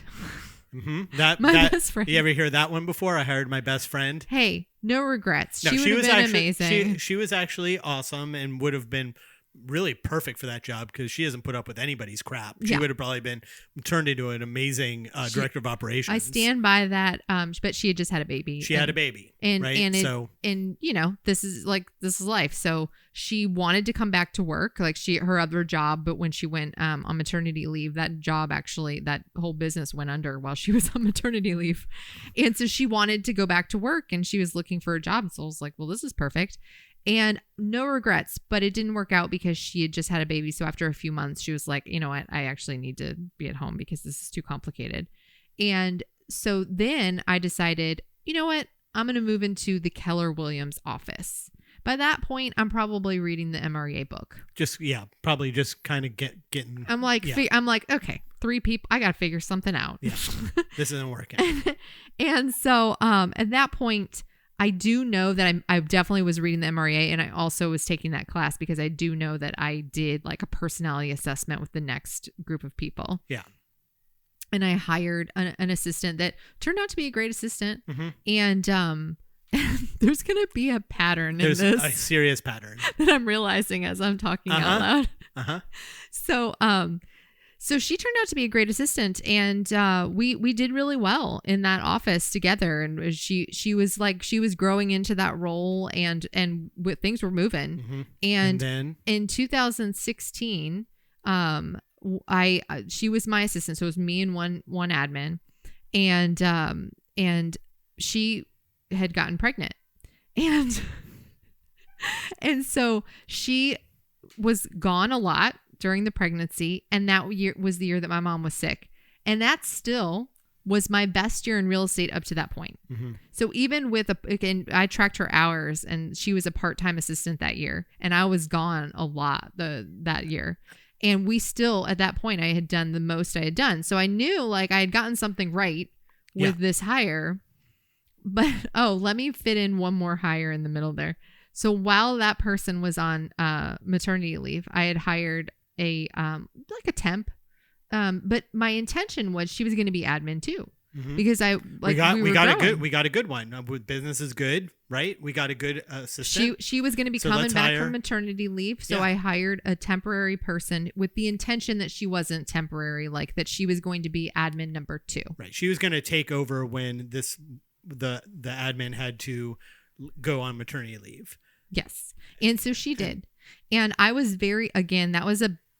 My best friend. You ever hear that one before? I hired my best friend. Hey, no regrets. No, she would have been amazing. She was actually awesome and would have been really perfect for that job because she hasn't put up with anybody's crap. She would have probably been turned into an amazing director of operations. I stand by that. But she had just had a baby. She had a baby, and right? This is life. So she wanted to come back to work, like her other job. But when she went on maternity leave, that job that whole business went under while she was on maternity leave, and so she wanted to go back to work, and she was looking for a job. So I was like, well, this is perfect. And no regrets, but it didn't work out because she had just had a baby. So after a few months, she was like, you know what? I actually need to be at home because this is too complicated. And so then I decided, you know what? I'm going to move into the Keller Williams office. By that point, I'm probably reading the MREA book. Probably just kind of getting. I'm like, okay, 3 people. I got to figure something out. Yeah, this isn't working. And so at that point, I do know that I definitely was reading the MREA, and I also was taking that class because I do know that I did like a personality assessment with the next group of people. Yeah. And I hired an assistant that turned out to be a great assistant. And there's going to be a pattern There's in this. a serious pattern. That I'm realizing as I'm talking out loud. So she turned out to be a great assistant, and we did really well in that office together. And she was growing into that role, and things were moving. And then in 2016, she was my assistant, so it was me and one admin, and she had gotten pregnant, and so she was gone a lot during the pregnancy, and that year was the year that my mom was sick, and that still was my best year in real estate up to that point. So even with I tracked her hours, and she was a part-time assistant that year, and I was gone a lot that year, and we still at that point I had done the most I had done, so I knew like I had gotten something right with this hire. But let me fit in one more hire in the middle there. So while that person was on maternity leave, I had hired a temp, but my intention was she was going to be admin too, because we got a good one. Business is good, right? We got a good assistant. She was going to be coming back from maternity leave, so I hired a temporary person with the intention that she wasn't temporary, like that she was going to be admin number 2. Right, she was going to take over when the admin had to go on maternity leave. Yes, and so she did, and I was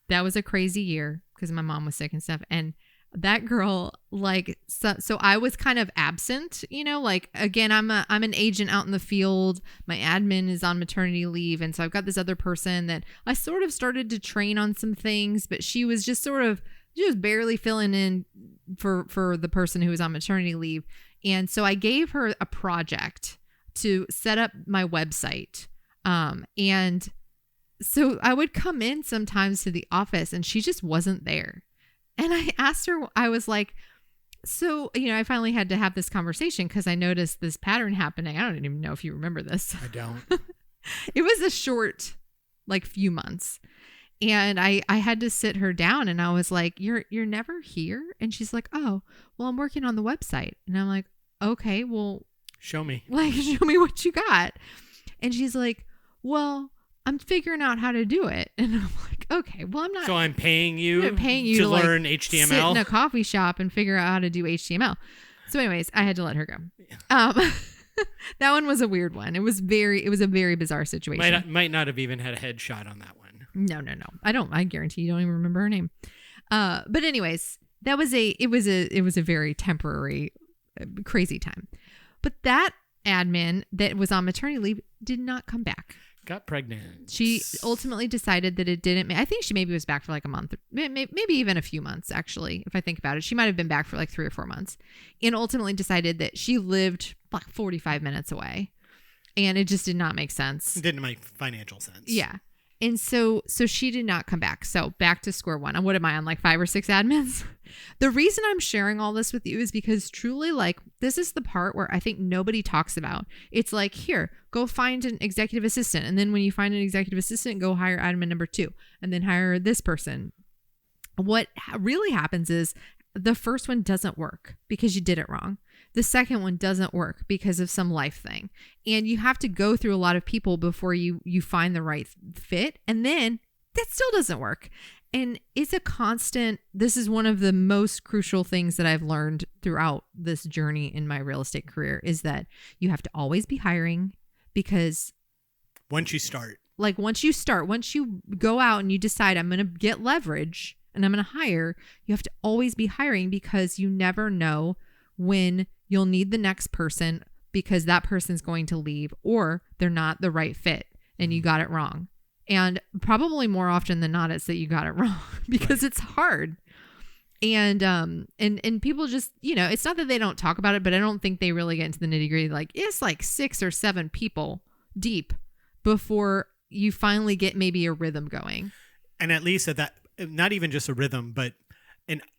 that was a crazy year because my mom was sick and stuff. And that girl, like, so I was kind of absent, like, again, I'm an agent out in the field. My admin is on maternity leave. And so I've got this other person that I sort of started to train on some things, but she was just barely filling in for the person who was on maternity leave. And so I gave her a project to set up my website. And so I would come in sometimes to the office and she just wasn't there. And I asked her, I was like, so, I finally had to have this conversation because I noticed this pattern happening. I don't even know if you remember this. I don't. It was a short, few months. And I had to sit her down and I was like, you're never here? And she's like, oh, well, I'm working on the website. And I'm like, okay, well, show me show me what you got. And she's like, well, I'm figuring out how to do it. And I'm like, okay, well, I'm not. So I'm paying you to learn HTML? Sit in a coffee shop and figure out how to do HTML. So anyways, I had to let her go. That one was a weird one. It was a very bizarre situation. Might not have even had a headshot on that one. No. I guarantee you don't even remember her name. But anyways, it was a very temporary, crazy time. But that admin that was on maternity leave did not come back. Got pregnant. She ultimately decided that it didn't. I think she maybe was back for a month, maybe even a few months, actually, if I think about it. She might have been back for 3 or 4 months and ultimately decided that she lived 45 minutes away. And it just did not make sense. It didn't make financial sense. Yeah. And so she did not come back. So back to square one. What am I on, 5 or 6 admins? The reason I'm sharing all this with you is because truly, this is the part where I think nobody talks about. It's here, go find an executive assistant. And then when you find an executive assistant, go hire admin number 2 and then hire this person. What really happens is the first one doesn't work because you did it wrong. The second one doesn't work because of some life thing. And you have to go through a lot of people before you find the right fit. And then that still doesn't work. And it's a constant, this is one of the most crucial things that I've learned throughout this journey in my real estate career is that you have to always be hiring because once you start, once you go out and you decide I'm going to get leverage and I'm going to hire, you have to always be hiring because you never know when you'll need the next person because that person's going to leave or they're not the right fit and you got it wrong. And probably more often than not, it's that you got it wrong because It's hard. And people just, it's not that they don't talk about it, but I don't think they really get into the nitty gritty. It's 6 or 7 people deep before you finally get maybe a rhythm going. And at least at that, not even just a rhythm, but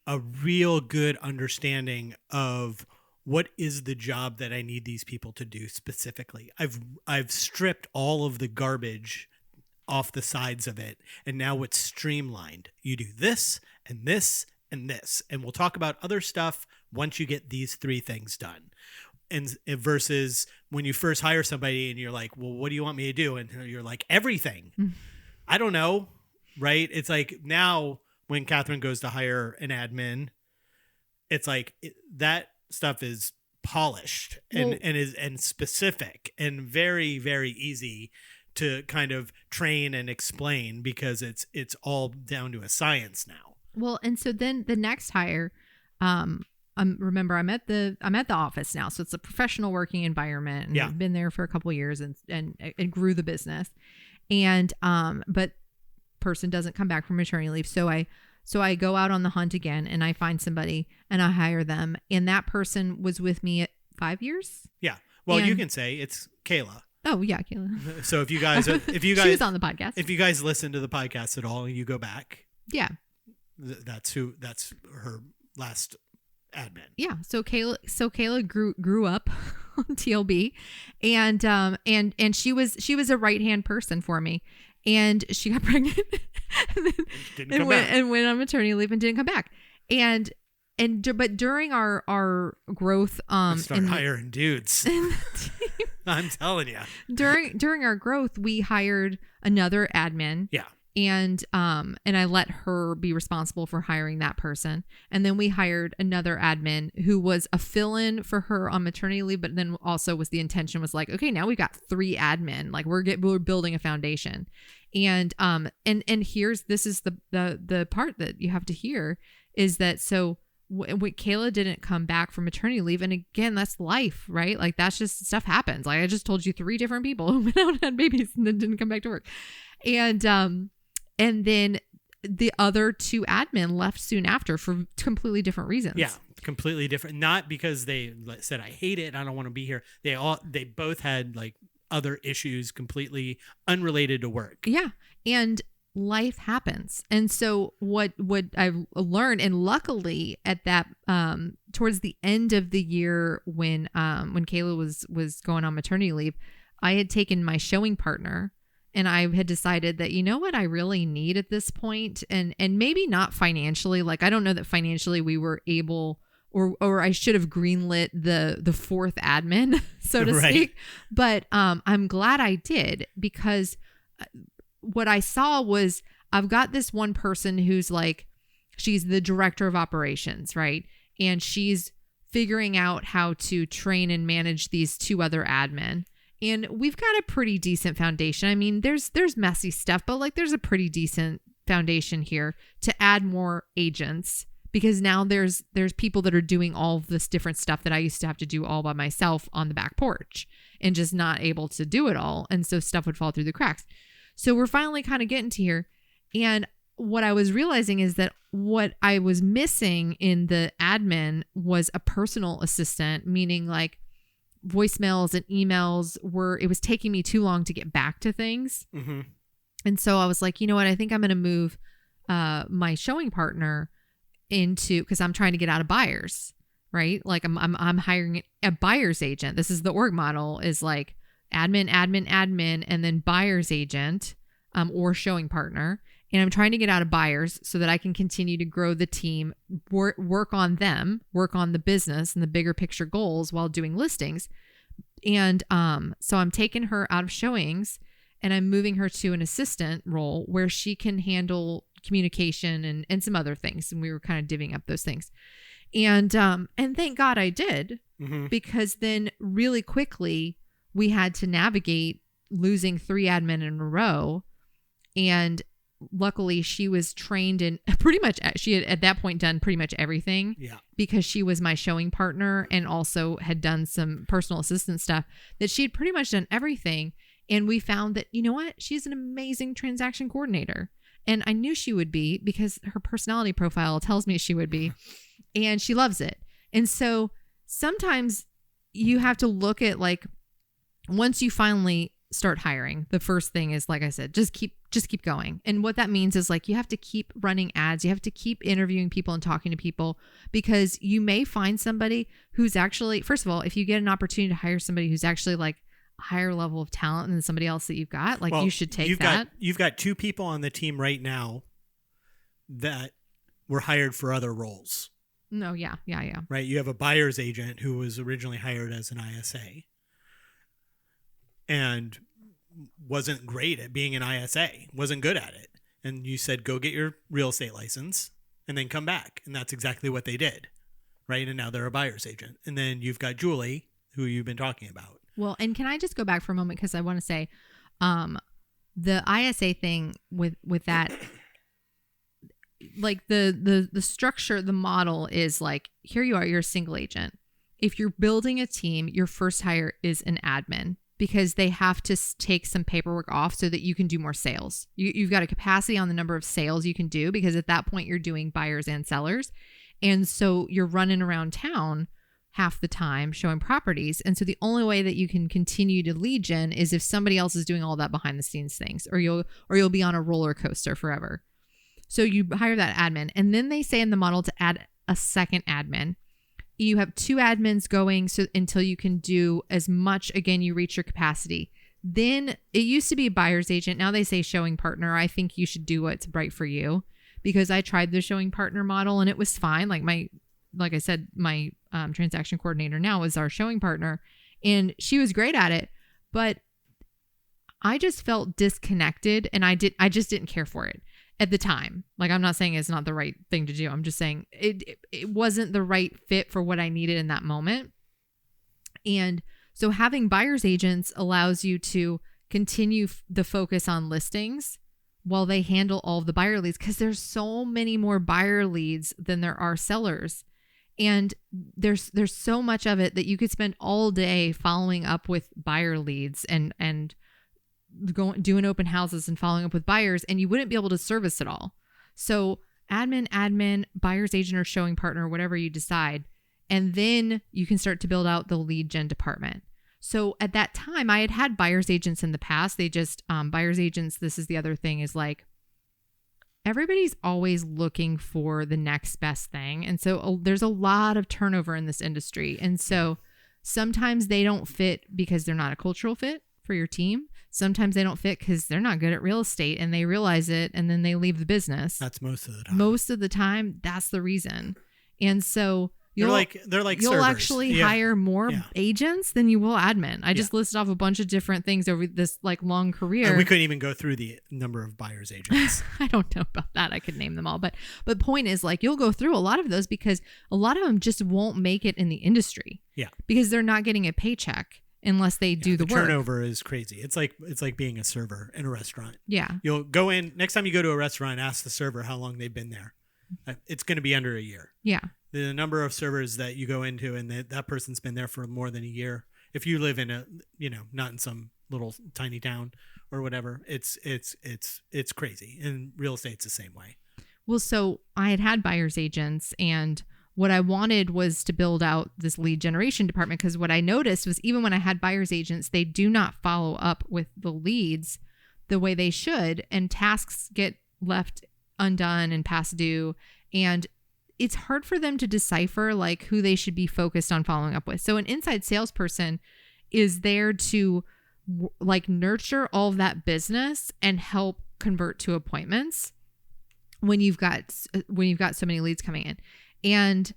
a real good understanding of what is the job that I need these people to do specifically. I've stripped all of the garbage off the sides of it, and now it's streamlined. You do this and this and this, and we'll talk about other stuff once you get these 3 things done. And versus when you first hire somebody and you're like, well, what do you want me to do? And you're like, everything. I don't know. Right. It's now when Catherine goes to hire an admin, it's that stuff is polished and specific and very, very easy to kind of train and explain because it's all down to a science now. Well, and so then the next hire, remember I'm at the office now, so it's a professional working environment, and I've been there for a couple of years and grew the business, and but person doesn't come back from maternity leave, so I go out on the hunt again and I find somebody and I hire them, and that person was with me at 5 years. Yeah, well, you can say it's Kayla. Oh yeah, Kayla. So if you guys she was on the podcast. If you guys listen to the podcast at all and you go back, that's her last admin. Yeah. So Kayla grew up on TLB, and she was a right hand person for me, and she got pregnant and went on maternity leave and didn't come back, but during our growth, start hiring dudes. I'm telling you. During our growth, we hired another admin. Yeah. And I let her be responsible for hiring that person. And then we hired another admin who was a fill-in for her on maternity leave, but then also the intention was okay, now we've got 3 admin. We're building a foundation. And this is the part that you have to hear is that Kayla didn't come back from maternity leave. And again, that's life, right? That's just stuff happens. I just told you 3 different people who went out and had babies and then didn't come back to work. And then the other 2 admin left soon after for completely different reasons. Yeah. completely different. Not because they said, I hate it, I don't want to be here. They both had like other issues completely unrelated to work. Yeah. And life happens. And so what I've learned, and luckily at that, towards the end of the year when Kayla was going on maternity leave, I had taken my showing partner, and I had decided that, you know what I really need at this point, and maybe not financially, like I don't know that financially we were able, or I should have greenlit the fourth admin, so to speak. But I'm glad I did, because what I saw was I've got this one person who's like, she's the director of operations, right? And she's figuring out how to train and manage these two other admin. And we've got a pretty decent foundation. I mean, there's messy stuff, but like there's a pretty decent foundation here to add more agents, because now there's people that are doing all of this different stuff that I used to have to do all by myself on the back porch and just not able to do it all. And so stuff would fall through the cracks. So we're finally kind of getting to here. And what I was realizing is that what I was missing in the admin was a personal assistant, meaning like voicemails and emails it was taking me too long to get back to things. Mm-hmm. And so I was like, you know what? I think I'm going to move my showing partner into, because I'm trying to get out of buyers, right? Like I'm hiring a buyer's agent. This is the org model, is like admin, and then buyer's agent or showing partner. And I'm trying to get out of buyers so that I can continue to grow the team, work on the business and the bigger picture goals while doing listings. And so I'm taking her out of showings and I'm moving her to an assistant role where she can handle communication and some other things. And we were kind of divvying up those things. And thank God I did, because then really quickly we had to navigate losing 3 admin in a row. And luckily she was trained in pretty much, she had at that point done pretty much everything, because she was my showing partner and also had done some personal assistant stuff, that she had pretty much done everything. And we found that, you know what, she's an amazing transaction coordinator. And I knew she would be, because her personality profile tells me she would be, and she loves it. And so sometimes you have to look at, like, once you finally start hiring, the first thing is, like I said, just keep going. And what that means is, like, you have to keep running ads. You have to keep interviewing people and talking to people, because you may find somebody who's actually, first of all, if you get an opportunity to hire somebody who's actually like a higher level of talent than somebody else that you've got, like, you should take that. You've got 2 people on the team right now that were hired for other roles. No, yeah. Right. You have a buyer's agent who was originally hired as an ISA and wasn't great at being an ISA, wasn't good at it. And you said, go get your real estate license and then come back. And that's exactly what they did. Right. And now they're a buyer's agent. And then you've got Julie, who you've been talking about. Well, and can I just go back for a moment? Because I want to say the ISA thing with that, like the structure, the model is like, here you are, you're a single agent. If you're building a team, your first hire is an admin, because they have to take some paperwork off so that you can do more sales. You've got a capacity on the number of sales you can do, because at that point you're doing buyers and sellers. And so you're running around town half the time showing properties. And so the only way that you can continue to lead gen is if somebody else is doing all that behind the scenes things, or you'll be on a roller coaster forever. So you hire that admin, and then they say in the model to add a second admin. You have 2 admins going until you can do as much. Again, you reach your capacity. Then it used to be a buyer's agent. Now they say showing partner. I think you should do what's right for you, because I tried the showing partner model and it was fine. Like I said, my transaction coordinator now is our showing partner, and she was great at it, but I just felt disconnected, and I just didn't care for it at the time. Like, I'm not saying it's not the right thing to do. I'm just saying it wasn't the right fit for what I needed in that moment. And so having buyer's agents allows you to continue the focus on listings while they handle all of the buyer leads, because there's so many more buyer leads than there are sellers. And there's so much of it that you could spend all day following up with buyer leads and doing open houses and following up with buyers, and you wouldn't be able to service it all. So admin, buyer's agent or showing partner, whatever you decide. And then you can start to build out the lead gen department. So at that time, I had buyer's agents in the past. They just, buyer's agents, this is the other thing, is like, everybody's always looking for the next best thing. And so there's a lot of turnover in this industry. And so sometimes they don't fit because they're not a cultural fit for your team. Sometimes they don't fit because they're not good at real estate and they realize it and then they leave the business. That's most of the time. Most of the time, that's the reason. And so you'll servers. actually hire more agents than you will admin. I just listed off a bunch of different things over this like long career. And we couldn't even go through the number of buyer's agents. I don't know about that. I could name them all, but the point is like you'll go through a lot of those because a lot of them just won't make it in the industry. Yeah. Because they're not getting a paycheck unless they do the work. Turnover is crazy. It's like being a server in a restaurant. Yeah. You'll go in next time you go to a restaurant, ask the server how long they've been there. It's going to be under a year. Yeah. The number of servers that you go into and that person's been there for more than a year. If you live in not in some little tiny town or whatever, it's crazy. And real estate's the same way. Well, so I had buyer's agents and what I wanted was to build out this lead generation department because what I noticed was even when I had buyer's agents, they do not follow up with the leads the way they should and tasks get left undone and past due. And it's hard for them to decipher like who they should be focused on following up with. So an inside salesperson is there to like nurture all of that business and help convert to appointments when you've got so many leads coming in. And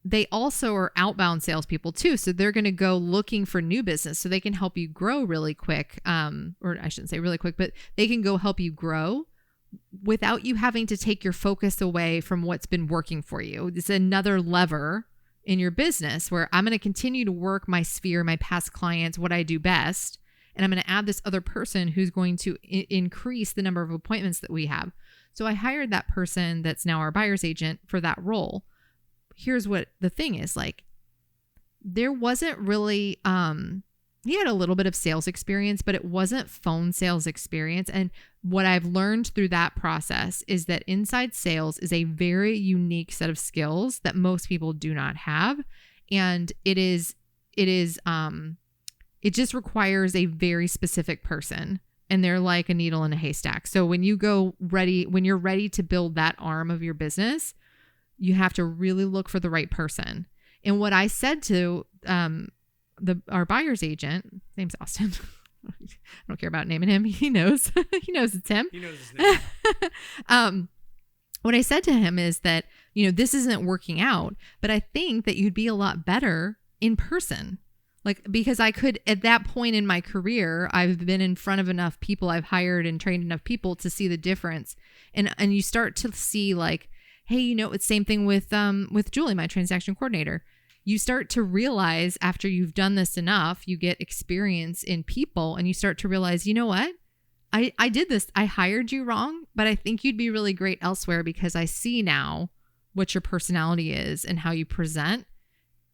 they also are outbound salespeople too. So they're going to go looking for new business so they can help you grow really quick. Or I shouldn't say really quick, but they can go help you grow without you having to take your focus away from what's been working for you. It's another lever in your business where I'm going to continue to work my sphere, my past clients, what I do best. And I'm going to add this other person who's going to increase the number of appointments that we have. So I hired that person that's now our buyer's agent for that role. Here's what the thing is like, there wasn't really, he had a little bit of sales experience, but it wasn't phone sales experience. And what I've learned through that process is that inside sales is a very unique set of skills that most people do not have. And it just requires a very specific person. And they're like a needle in a haystack. So when you're ready to build that arm of your business, you have to really look for the right person. And what I said to our buyer's agent, his name's Austin. I don't care about naming him. He knows. He knows it's him. He knows his name. What I said to him is that, this isn't working out, but I think that you'd be a lot better in person. Like, because I could, at that point in my career, I've been in front of enough people, I've hired and trained enough people to see the difference. And you start to see like, hey, it's the same thing with Julie, my transaction coordinator. You start to realize after you've done this enough, you get experience in people and you start to realize, you know what? I did this. I hired you wrong, but I think you'd be really great elsewhere because I see now what your personality is and how you present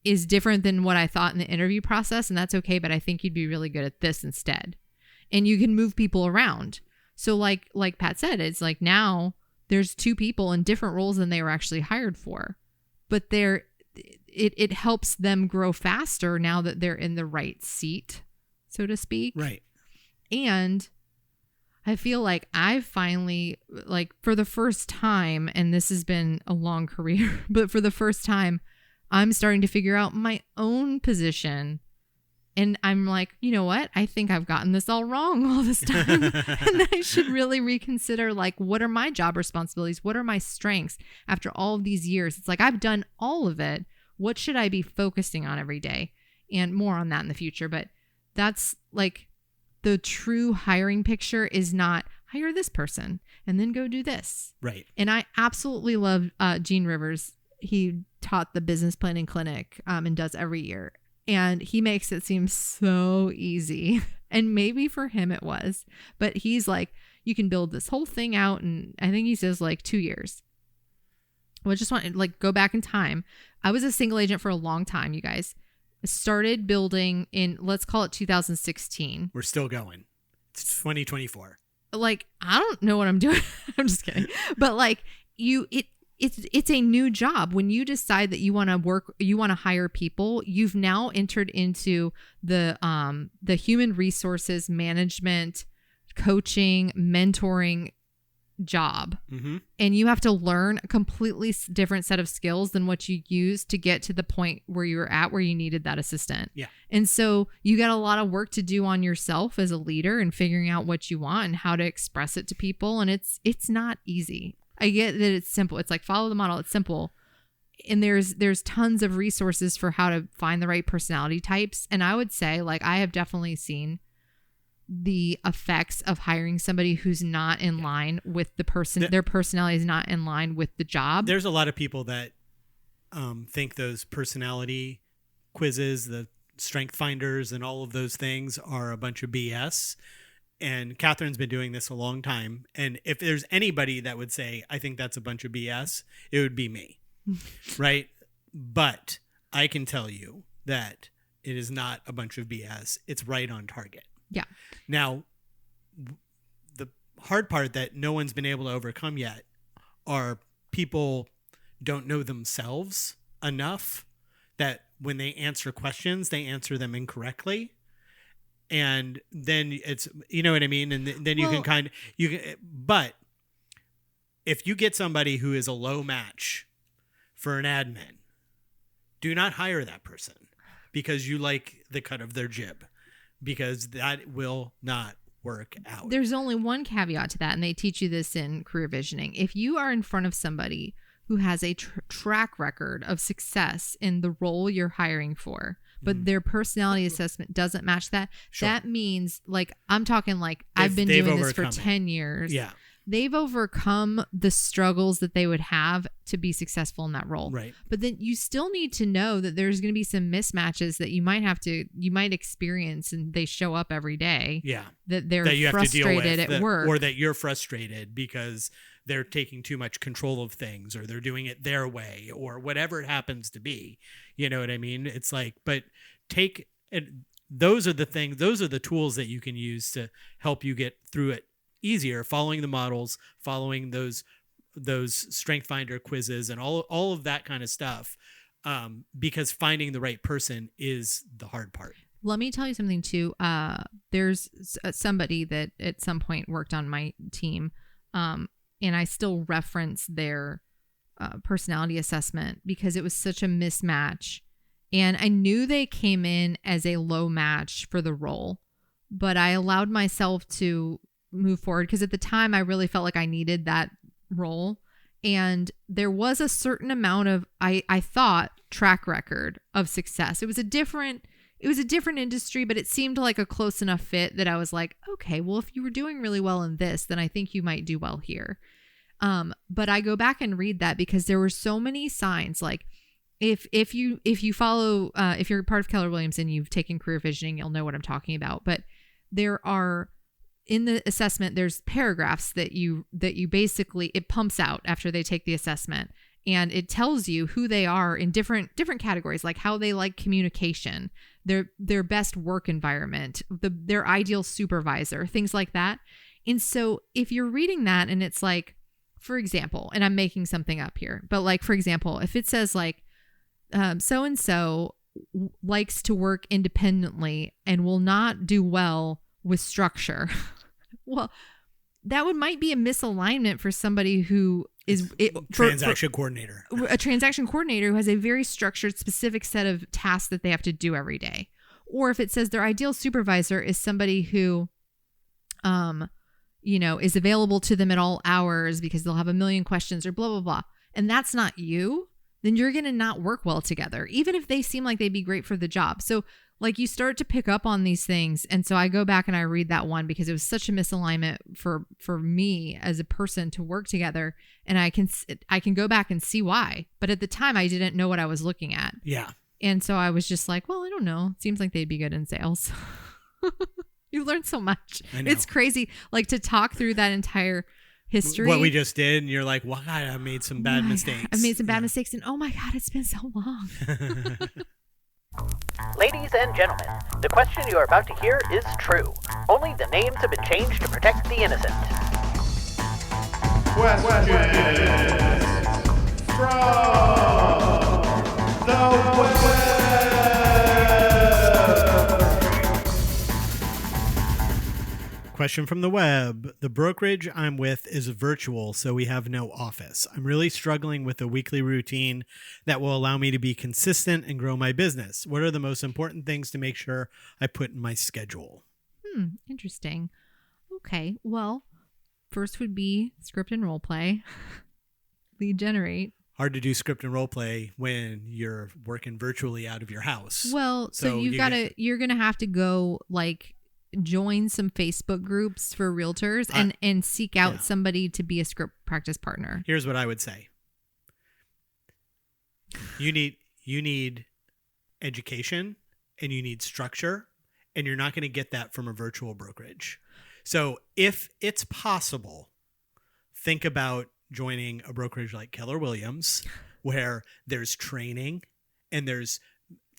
is different than what I thought in the interview process. And that's okay. But I think you'd be really good at this instead. And you can move people around. So like Pat said, it's like now there's two people in different roles than they were actually hired for, but it helps them grow faster now that they're in the right seat, so to speak. Right. And I feel like I've finally, like for the first time, and this has been a long career, but for the first time, I'm starting to figure out my own position. And I'm like, you know what? I think I've gotten this all wrong all this time. And I should really reconsider, like, what are my job responsibilities? What are my strengths after all of these years? It's like, I've done all of it. What should I be focusing on every day? And more on that in the future. But that's like the true hiring picture is not hire this person and then go do this. Right. And I absolutely love Gene Rivers. He taught the business planning clinic and does every year. And he makes it seem so easy. And maybe for him it was. But he's like, you can build this whole thing out in, I think he says like 2 years. Well, I just want to like go back in time. I was a single agent for a long time, you guys. I started building in, let's call it 2016. We're still going. It's 2024. Like, I don't know what I'm doing. I'm just kidding. But like it's a new job. When you decide that you want to hire people, you've now entered into the human resources management, coaching, mentoring job. Mm-hmm. And you have to learn a completely different set of skills than what you used to get to the point where you were at, where you needed that assistant. Yeah. And so you got a lot of work to do on yourself as a leader and figuring out what you want and how to express it to people. And it's not easy. I get that it's simple. It's like follow the model. It's simple. And there's tons of resources for how to find the right personality types. And I would say, like, I have definitely seen the effects of hiring somebody who's not in line with the person, their personality is not in line with the job. There's a lot of people that think those personality quizzes, the strength finders and all of those things are a bunch of BS. And Catherine's been doing this a long time. And if there's anybody that would say, I think that's a bunch of BS, it would be me. Right? But I can tell you that it is not a bunch of BS. It's right on target. Yeah. Now, the hard part that no one's been able to overcome yet are people don't know themselves enough that when they answer questions, they answer them incorrectly. And then it's, you know what I mean? And then you can but if you get somebody who is a low match for an admin, do not hire that person because you like the cut of their jib. Because that will not work out. There's only one caveat to that, and they teach you this in career visioning. If you are in front of somebody who has a track record of success in the role you're hiring for, but their personality assessment doesn't match that, that means, like, I'm talking like I've been doing this for 10 years. Yeah. They've overcome the struggles that they would have to be successful in that role. Right. But then you still need to know that there's going to be some mismatches that you might experience, and they show up every day. Yeah. That they're that you frustrated have to deal with, at work. Or that you're frustrated because they're taking too much control of things, or they're doing it their way, or whatever it happens to be. You know what I mean? It's like, but those are the things, those are the tools that you can use to help you get through it easier, following the models, following those strength finder quizzes and all of that kind of stuff, because finding the right person is the hard part. Let me tell you something too. There's somebody that at some point worked on my team, and I still reference their personality assessment because it was such a mismatch, and I knew they came in as a low match for the role, but I allowed myself to move forward because at the time I really felt like I needed that role, and there was a certain amount of I thought track record of success. It was a different industry, but it seemed like a close enough fit that I was like, okay, well, if you were doing really well in this, then I think you might do well here. But I go back and read that because there were so many signs. Like if you follow if you're part of Keller Williams and you've taken career visioning, you'll know what I'm talking about. But there are, in the assessment, there's paragraphs that you basically, it pumps out after they take the assessment, and it tells you who they are in different categories, like how they like communication, their best work environment, their ideal supervisor, things like that. And so if you're reading that and it's like, for example, and I'm making something up here, but like, for example, if it says like, so-and-so likes to work independently and will not do well with structure. Well, that might be a misalignment for somebody who is transaction coordinator. A transaction coordinator who has a very structured, specific set of tasks that they have to do every day. Or if it says their ideal supervisor is somebody who, is available to them at all hours because they'll have a million questions or blah, blah, blah. And that's not you, then you're going to not work well together, even if they seem like they'd be great for the job. So like you start to pick up on these things. And so I go back and I read that one because it was such a misalignment for me as a person to work together. And I can go back and see why. But at the time I didn't know what I was looking at. Yeah. And so I was just like, well, I don't know. It seems like they'd be good in sales. You learn so much. I know. It's crazy. Like to talk through that entire history. What we just did. And you're like, wow, I made some bad mistakes. I made some bad mistakes. And oh my God, it's been so long. Ladies and gentlemen, the question you are about to hear is true. Only the names have been changed to protect the innocent. Questions. Question from the web. The brokerage I'm with is virtual, so we have no office. I'm really struggling with a weekly routine that will allow me to be consistent and grow my business. What are the most important things to make sure I put in my schedule? Interesting. Okay. Well, first would be script and role play. Lead generate. Hard to do script and role play when you're working virtually out of your house. Well, so you're going to have to go like join some Facebook groups for realtors and seek out somebody to be a script practice partner. Here's what I would say. You need education and you need structure, and you're not going to get that from a virtual brokerage. So if it's possible, think about joining a brokerage like Keller Williams, where there's training and there's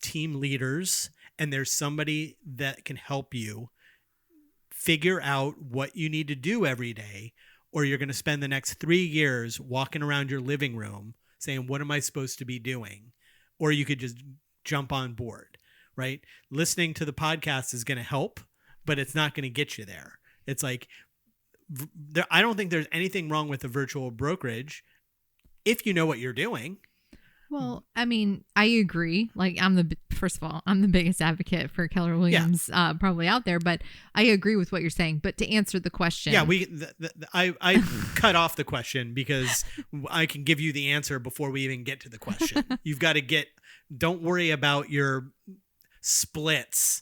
team leaders and there's somebody that can help you figure out what you need to do every day, or you're going to spend the next 3 years walking around your living room saying, what am I supposed to be doing? Or you could just jump on board, right? Listening to the podcast is going to help, but it's not going to get you there. It's like, I don't think there's anything wrong with a virtual brokerage if you know what you're doing. Well, I mean, I agree. Like, first of all, I'm the biggest advocate for Keller Williams probably out there, but I agree with what you're saying. But to answer the question, I cut off the question because I can give you the answer before we even get to the question. You've got to don't worry about your splits.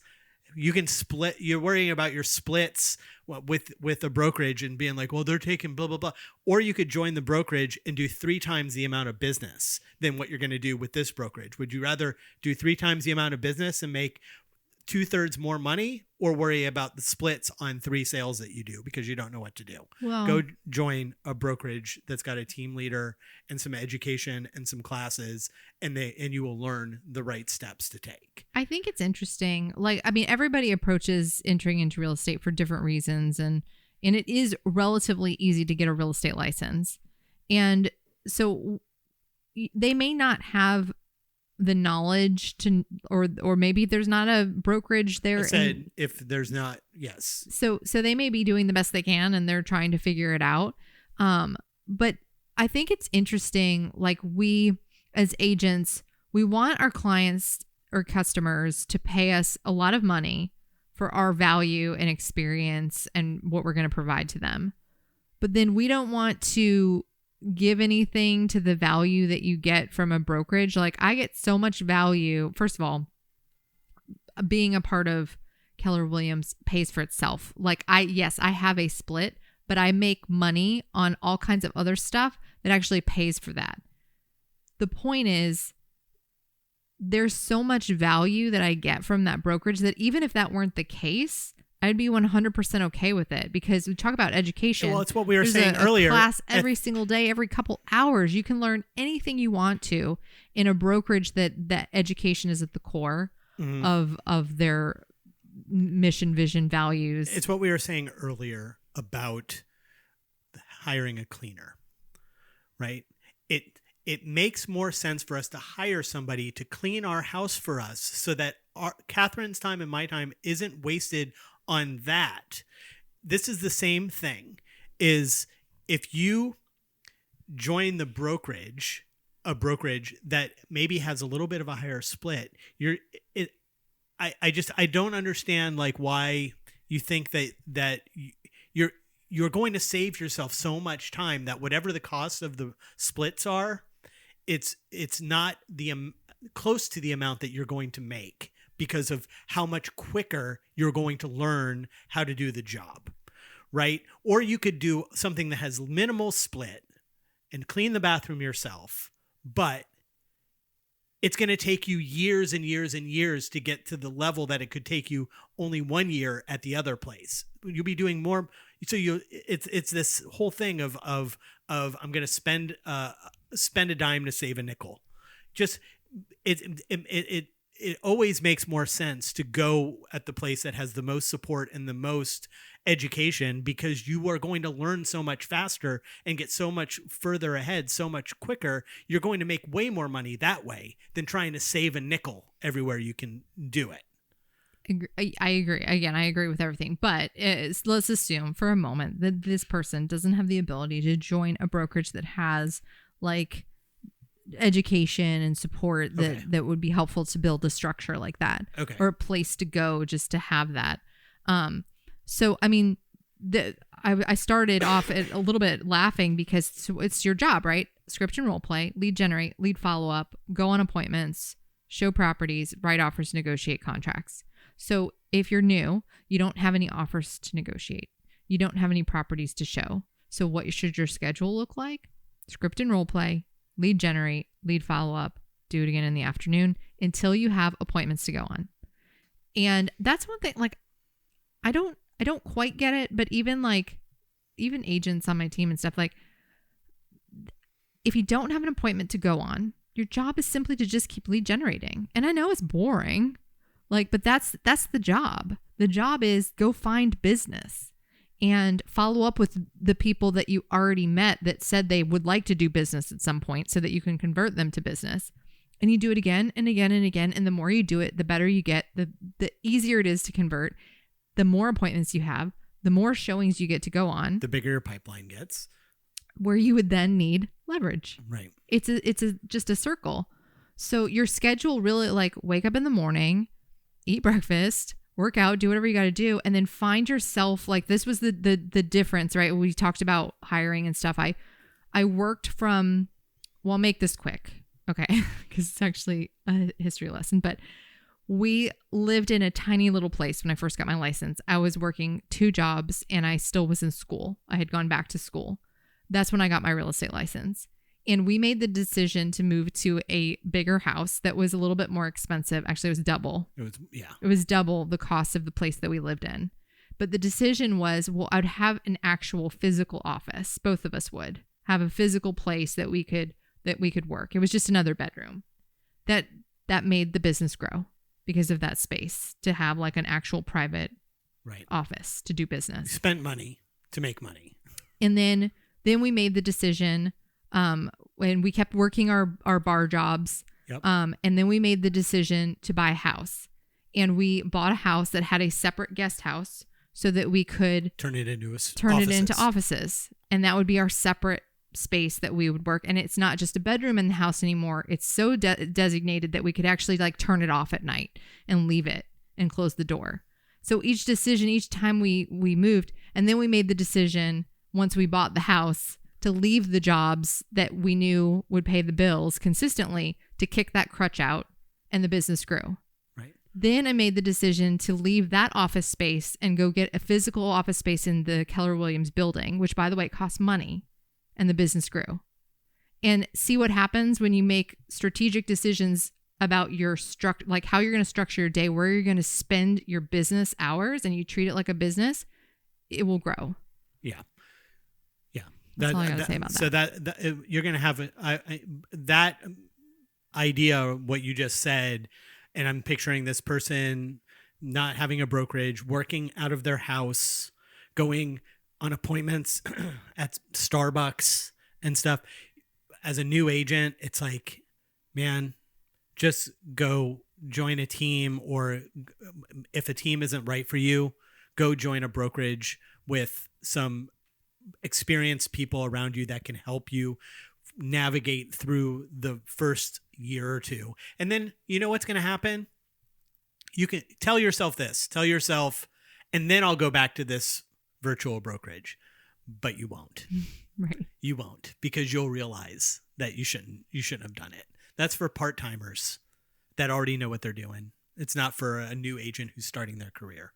You can split. You're worrying about your splits with a brokerage and being like, well, they're taking blah, blah, blah. Or you could join the brokerage and do 3 times the amount of business than what you're going to do with this brokerage. Would you rather do 3 times the amount of business and make 2/3 more money, or worry about the splits on 3 sales that you do because you don't know what to do? Well, go join a brokerage that's got a team leader and some education and some classes, and you will learn the right steps to take. I think it's interesting. Like, I mean, everybody approaches entering into real estate for different reasons, and it is relatively easy to get a real estate license. And so they may not have the knowledge to, or maybe there's not a brokerage there. I said if there's not, yes. So they may be doing the best they can and they're trying to figure it out. But I think it's interesting. Like, we as agents, we want our clients or customers to pay us a lot of money for our value and experience and what we're going to provide to them. But then we don't want to give anything to the value that you get from a brokerage. Like, I get so much value. First of all, being a part of Keller Williams pays for itself. Like, I have a split, but I make money on all kinds of other stuff that actually pays for that. The point is, there's so much value that I get from that brokerage that even if that weren't the case, I'd be 100% okay with it, because we talk about education. Well, it's what we were There's saying earlier. Class every single day, every couple hours. You can learn anything you want to in a brokerage that education is at the core of their mission, vision, values. It's what we were saying earlier about hiring a cleaner, right? It makes more sense for us to hire somebody to clean our house for us so that Catherine's time and my time isn't wasted on that. This is the same thing. Is if you join the brokerage, a brokerage that maybe has a little bit of a higher split, I don't understand like why you think that you're going to save yourself so much time that whatever the cost of the splits are, it's not close to the amount that you're going to make, because of how much quicker you're going to learn how to do the job, right? Or you could do something that has minimal split and clean the bathroom yourself, but it's going to take you years and years and years to get to the level that it could take you only 1 year at the other place. You'll be doing more. So it's this whole thing of I'm going to spend a dime to save a nickel. Just it always makes more sense to go at the place that has the most support and the most education, because you are going to learn so much faster and get so much further ahead so much quicker. You're going to make way more money that way than trying to save a nickel everywhere you can do it. I agree. Again, I agree with everything. But let's assume for a moment that this person doesn't have the ability to join a brokerage that has like education and support that would be helpful to build a structure like that. Okay. Or a place to go just to have that. So, I mean, I started off a little bit laughing because it's your job, right? Script and role play, lead generate, lead follow up, go on appointments, show properties, write offers, negotiate contracts. So if you're new, you don't have any offers to negotiate. You don't have any properties to show. So what should your schedule look like? Script and role play, lead generate, lead follow up, do it again in the afternoon until you have appointments to go on. And that's one thing, like, I don't quite get it, but even agents on my team and stuff, like, if you don't have an appointment to go on, your job is simply to just keep lead generating. And I know it's boring, like, but that's the job. The job is go find business and follow up with the people that you already met that said they would like to do business at some point so that you can convert them to business. And you do it again and again and again. And the more you do it, the better you get, the easier it is to convert. The more appointments you have, the more showings you get to go on, the bigger your pipeline gets, where you would then need leverage. Right. It's just a circle. So your schedule really, like, wake up in the morning, eat breakfast, work out, do whatever you got to do, and then find yourself, like, this was the difference, right? We talked about hiring and stuff. I worked from, well, I'll make this quick. Okay. Because it's actually a history lesson, but we lived in a tiny little place when I first got my license. I was working 2 jobs and I still was in school. I had gone back to school. That's when I got my real estate license. And we made the decision to move to a bigger house that was a little bit more expensive. Actually, it was double. It was double the cost of the place that we lived in. But the decision was, well, I'd have an actual physical office. Both of us would have a physical place that we could work. It was just another bedroom. That made the business grow because of that space, to have like an actual private office to do business. You spent money to make money. And then we made the decision, and we kept working our bar jobs. Yep. And then we made the decision to buy a house, and we bought a house that had a separate guest house so that we could turn it into offices. And that would be our separate space that we would work. And it's not just a bedroom in the house anymore. It's so designated that we could actually like turn it off at night and leave it and close the door. So each time we moved, and then we made the decision once we bought the house to leave the jobs that we knew would pay the bills consistently, to kick that crutch out, and the business grew. Right. Then I made the decision to leave that office space and go get a physical office space in the Keller Williams building, which, by the way, costs money. And the business grew. And see what happens when you make strategic decisions about your like how you're going to structure your day, where you're going to spend your business hours, and you treat it like a business, it will grow. Yeah. That's all I got to say about that. So that you're going to have that idea, what you just said, and I'm picturing this person not having a brokerage, working out of their house, going on appointments at Starbucks and stuff. As a new agent, it's like, man, just go join a team, or if a team isn't right for you, go join a brokerage with some experienced people around you that can help you navigate through the first year or two. And then you know what's going to happen? You can tell yourself, and then I'll go back to this virtual brokerage, but you won't. Right. You won't, because you'll realize that you shouldn't have done it. That's for part-timers that already know what they're doing. It's not for a new agent who's starting their career.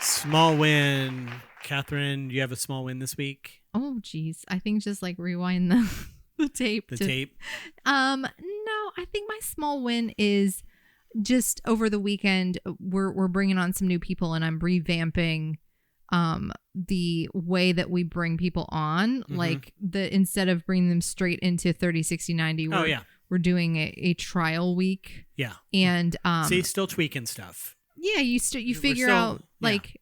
Small win. Catherine, do you have a small win this week? Oh, geez. I think just like rewind the tape. Tape? No, I think my small win is just over the weekend, we're bringing on some new people, and I'm revamping the way that we bring people on. Like instead of bringing them straight into 30, 60, 90, we're doing a trial week. Yeah. And see, still tweaking stuff. Yeah, you figure out like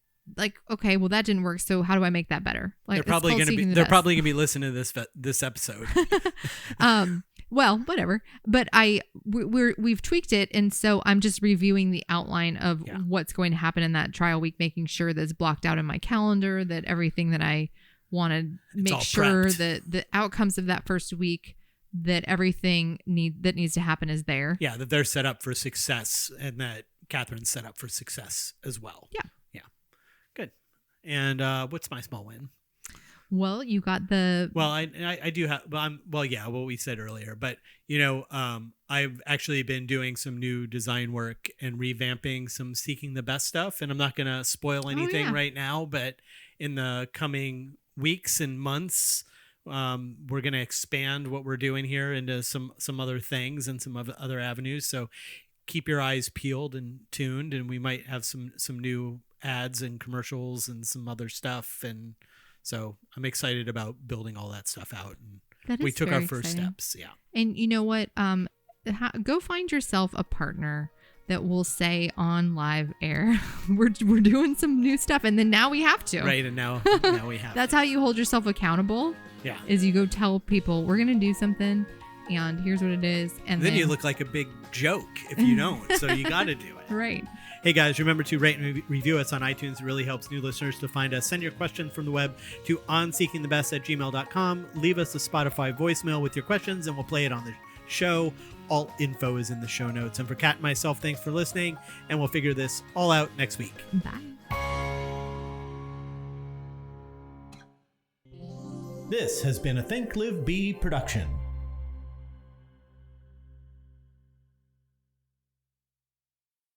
okay, well that didn't work, so how do I make that better? Like they're probably gonna be listening to this episode. Well, whatever. But we've tweaked it, and so I'm just reviewing the outline of what's going to happen in that trial week, making sure that it's blocked out in my calendar, that everything that I want to make sure prepped. that the outcomes of that first week, that everything that needs to happen is there. Yeah, that they're set up for success, and that Catherine's set up for success as well. Yeah. Good. And what's my small win? Well, you got the... Well, I do have... what we said earlier. But, I've actually been doing some new design work and revamping some Seeking the Best stuff. And I'm not going to spoil anything right now. But in the coming weeks and months, we're going to expand what we're doing here into some other things and some other avenues. So keep your eyes peeled and tuned. And we might have some new ads and commercials and some other stuff. And... so I'm excited about building all that stuff out. And we took our first steps. Yeah. And you know what? Go find yourself a partner that will say on live air, we're doing some new stuff. And then now we have to. Right. And now we have That's how you hold yourself accountable. Yeah. Is you go tell people we're going to do something and here's what it is. And then you look like a big joke if you don't. So you got to do it. Right. Hey guys, remember to rate and review us on iTunes. It really helps new listeners to find us. Send your questions from the web to onseekingthebest@gmail.com. Leave us a Spotify voicemail with your questions and we'll play it on the show. All info is in the show notes. And for Kat and myself, thanks for listening. And we'll figure this all out next week. Bye. This has been a Think Live Be production.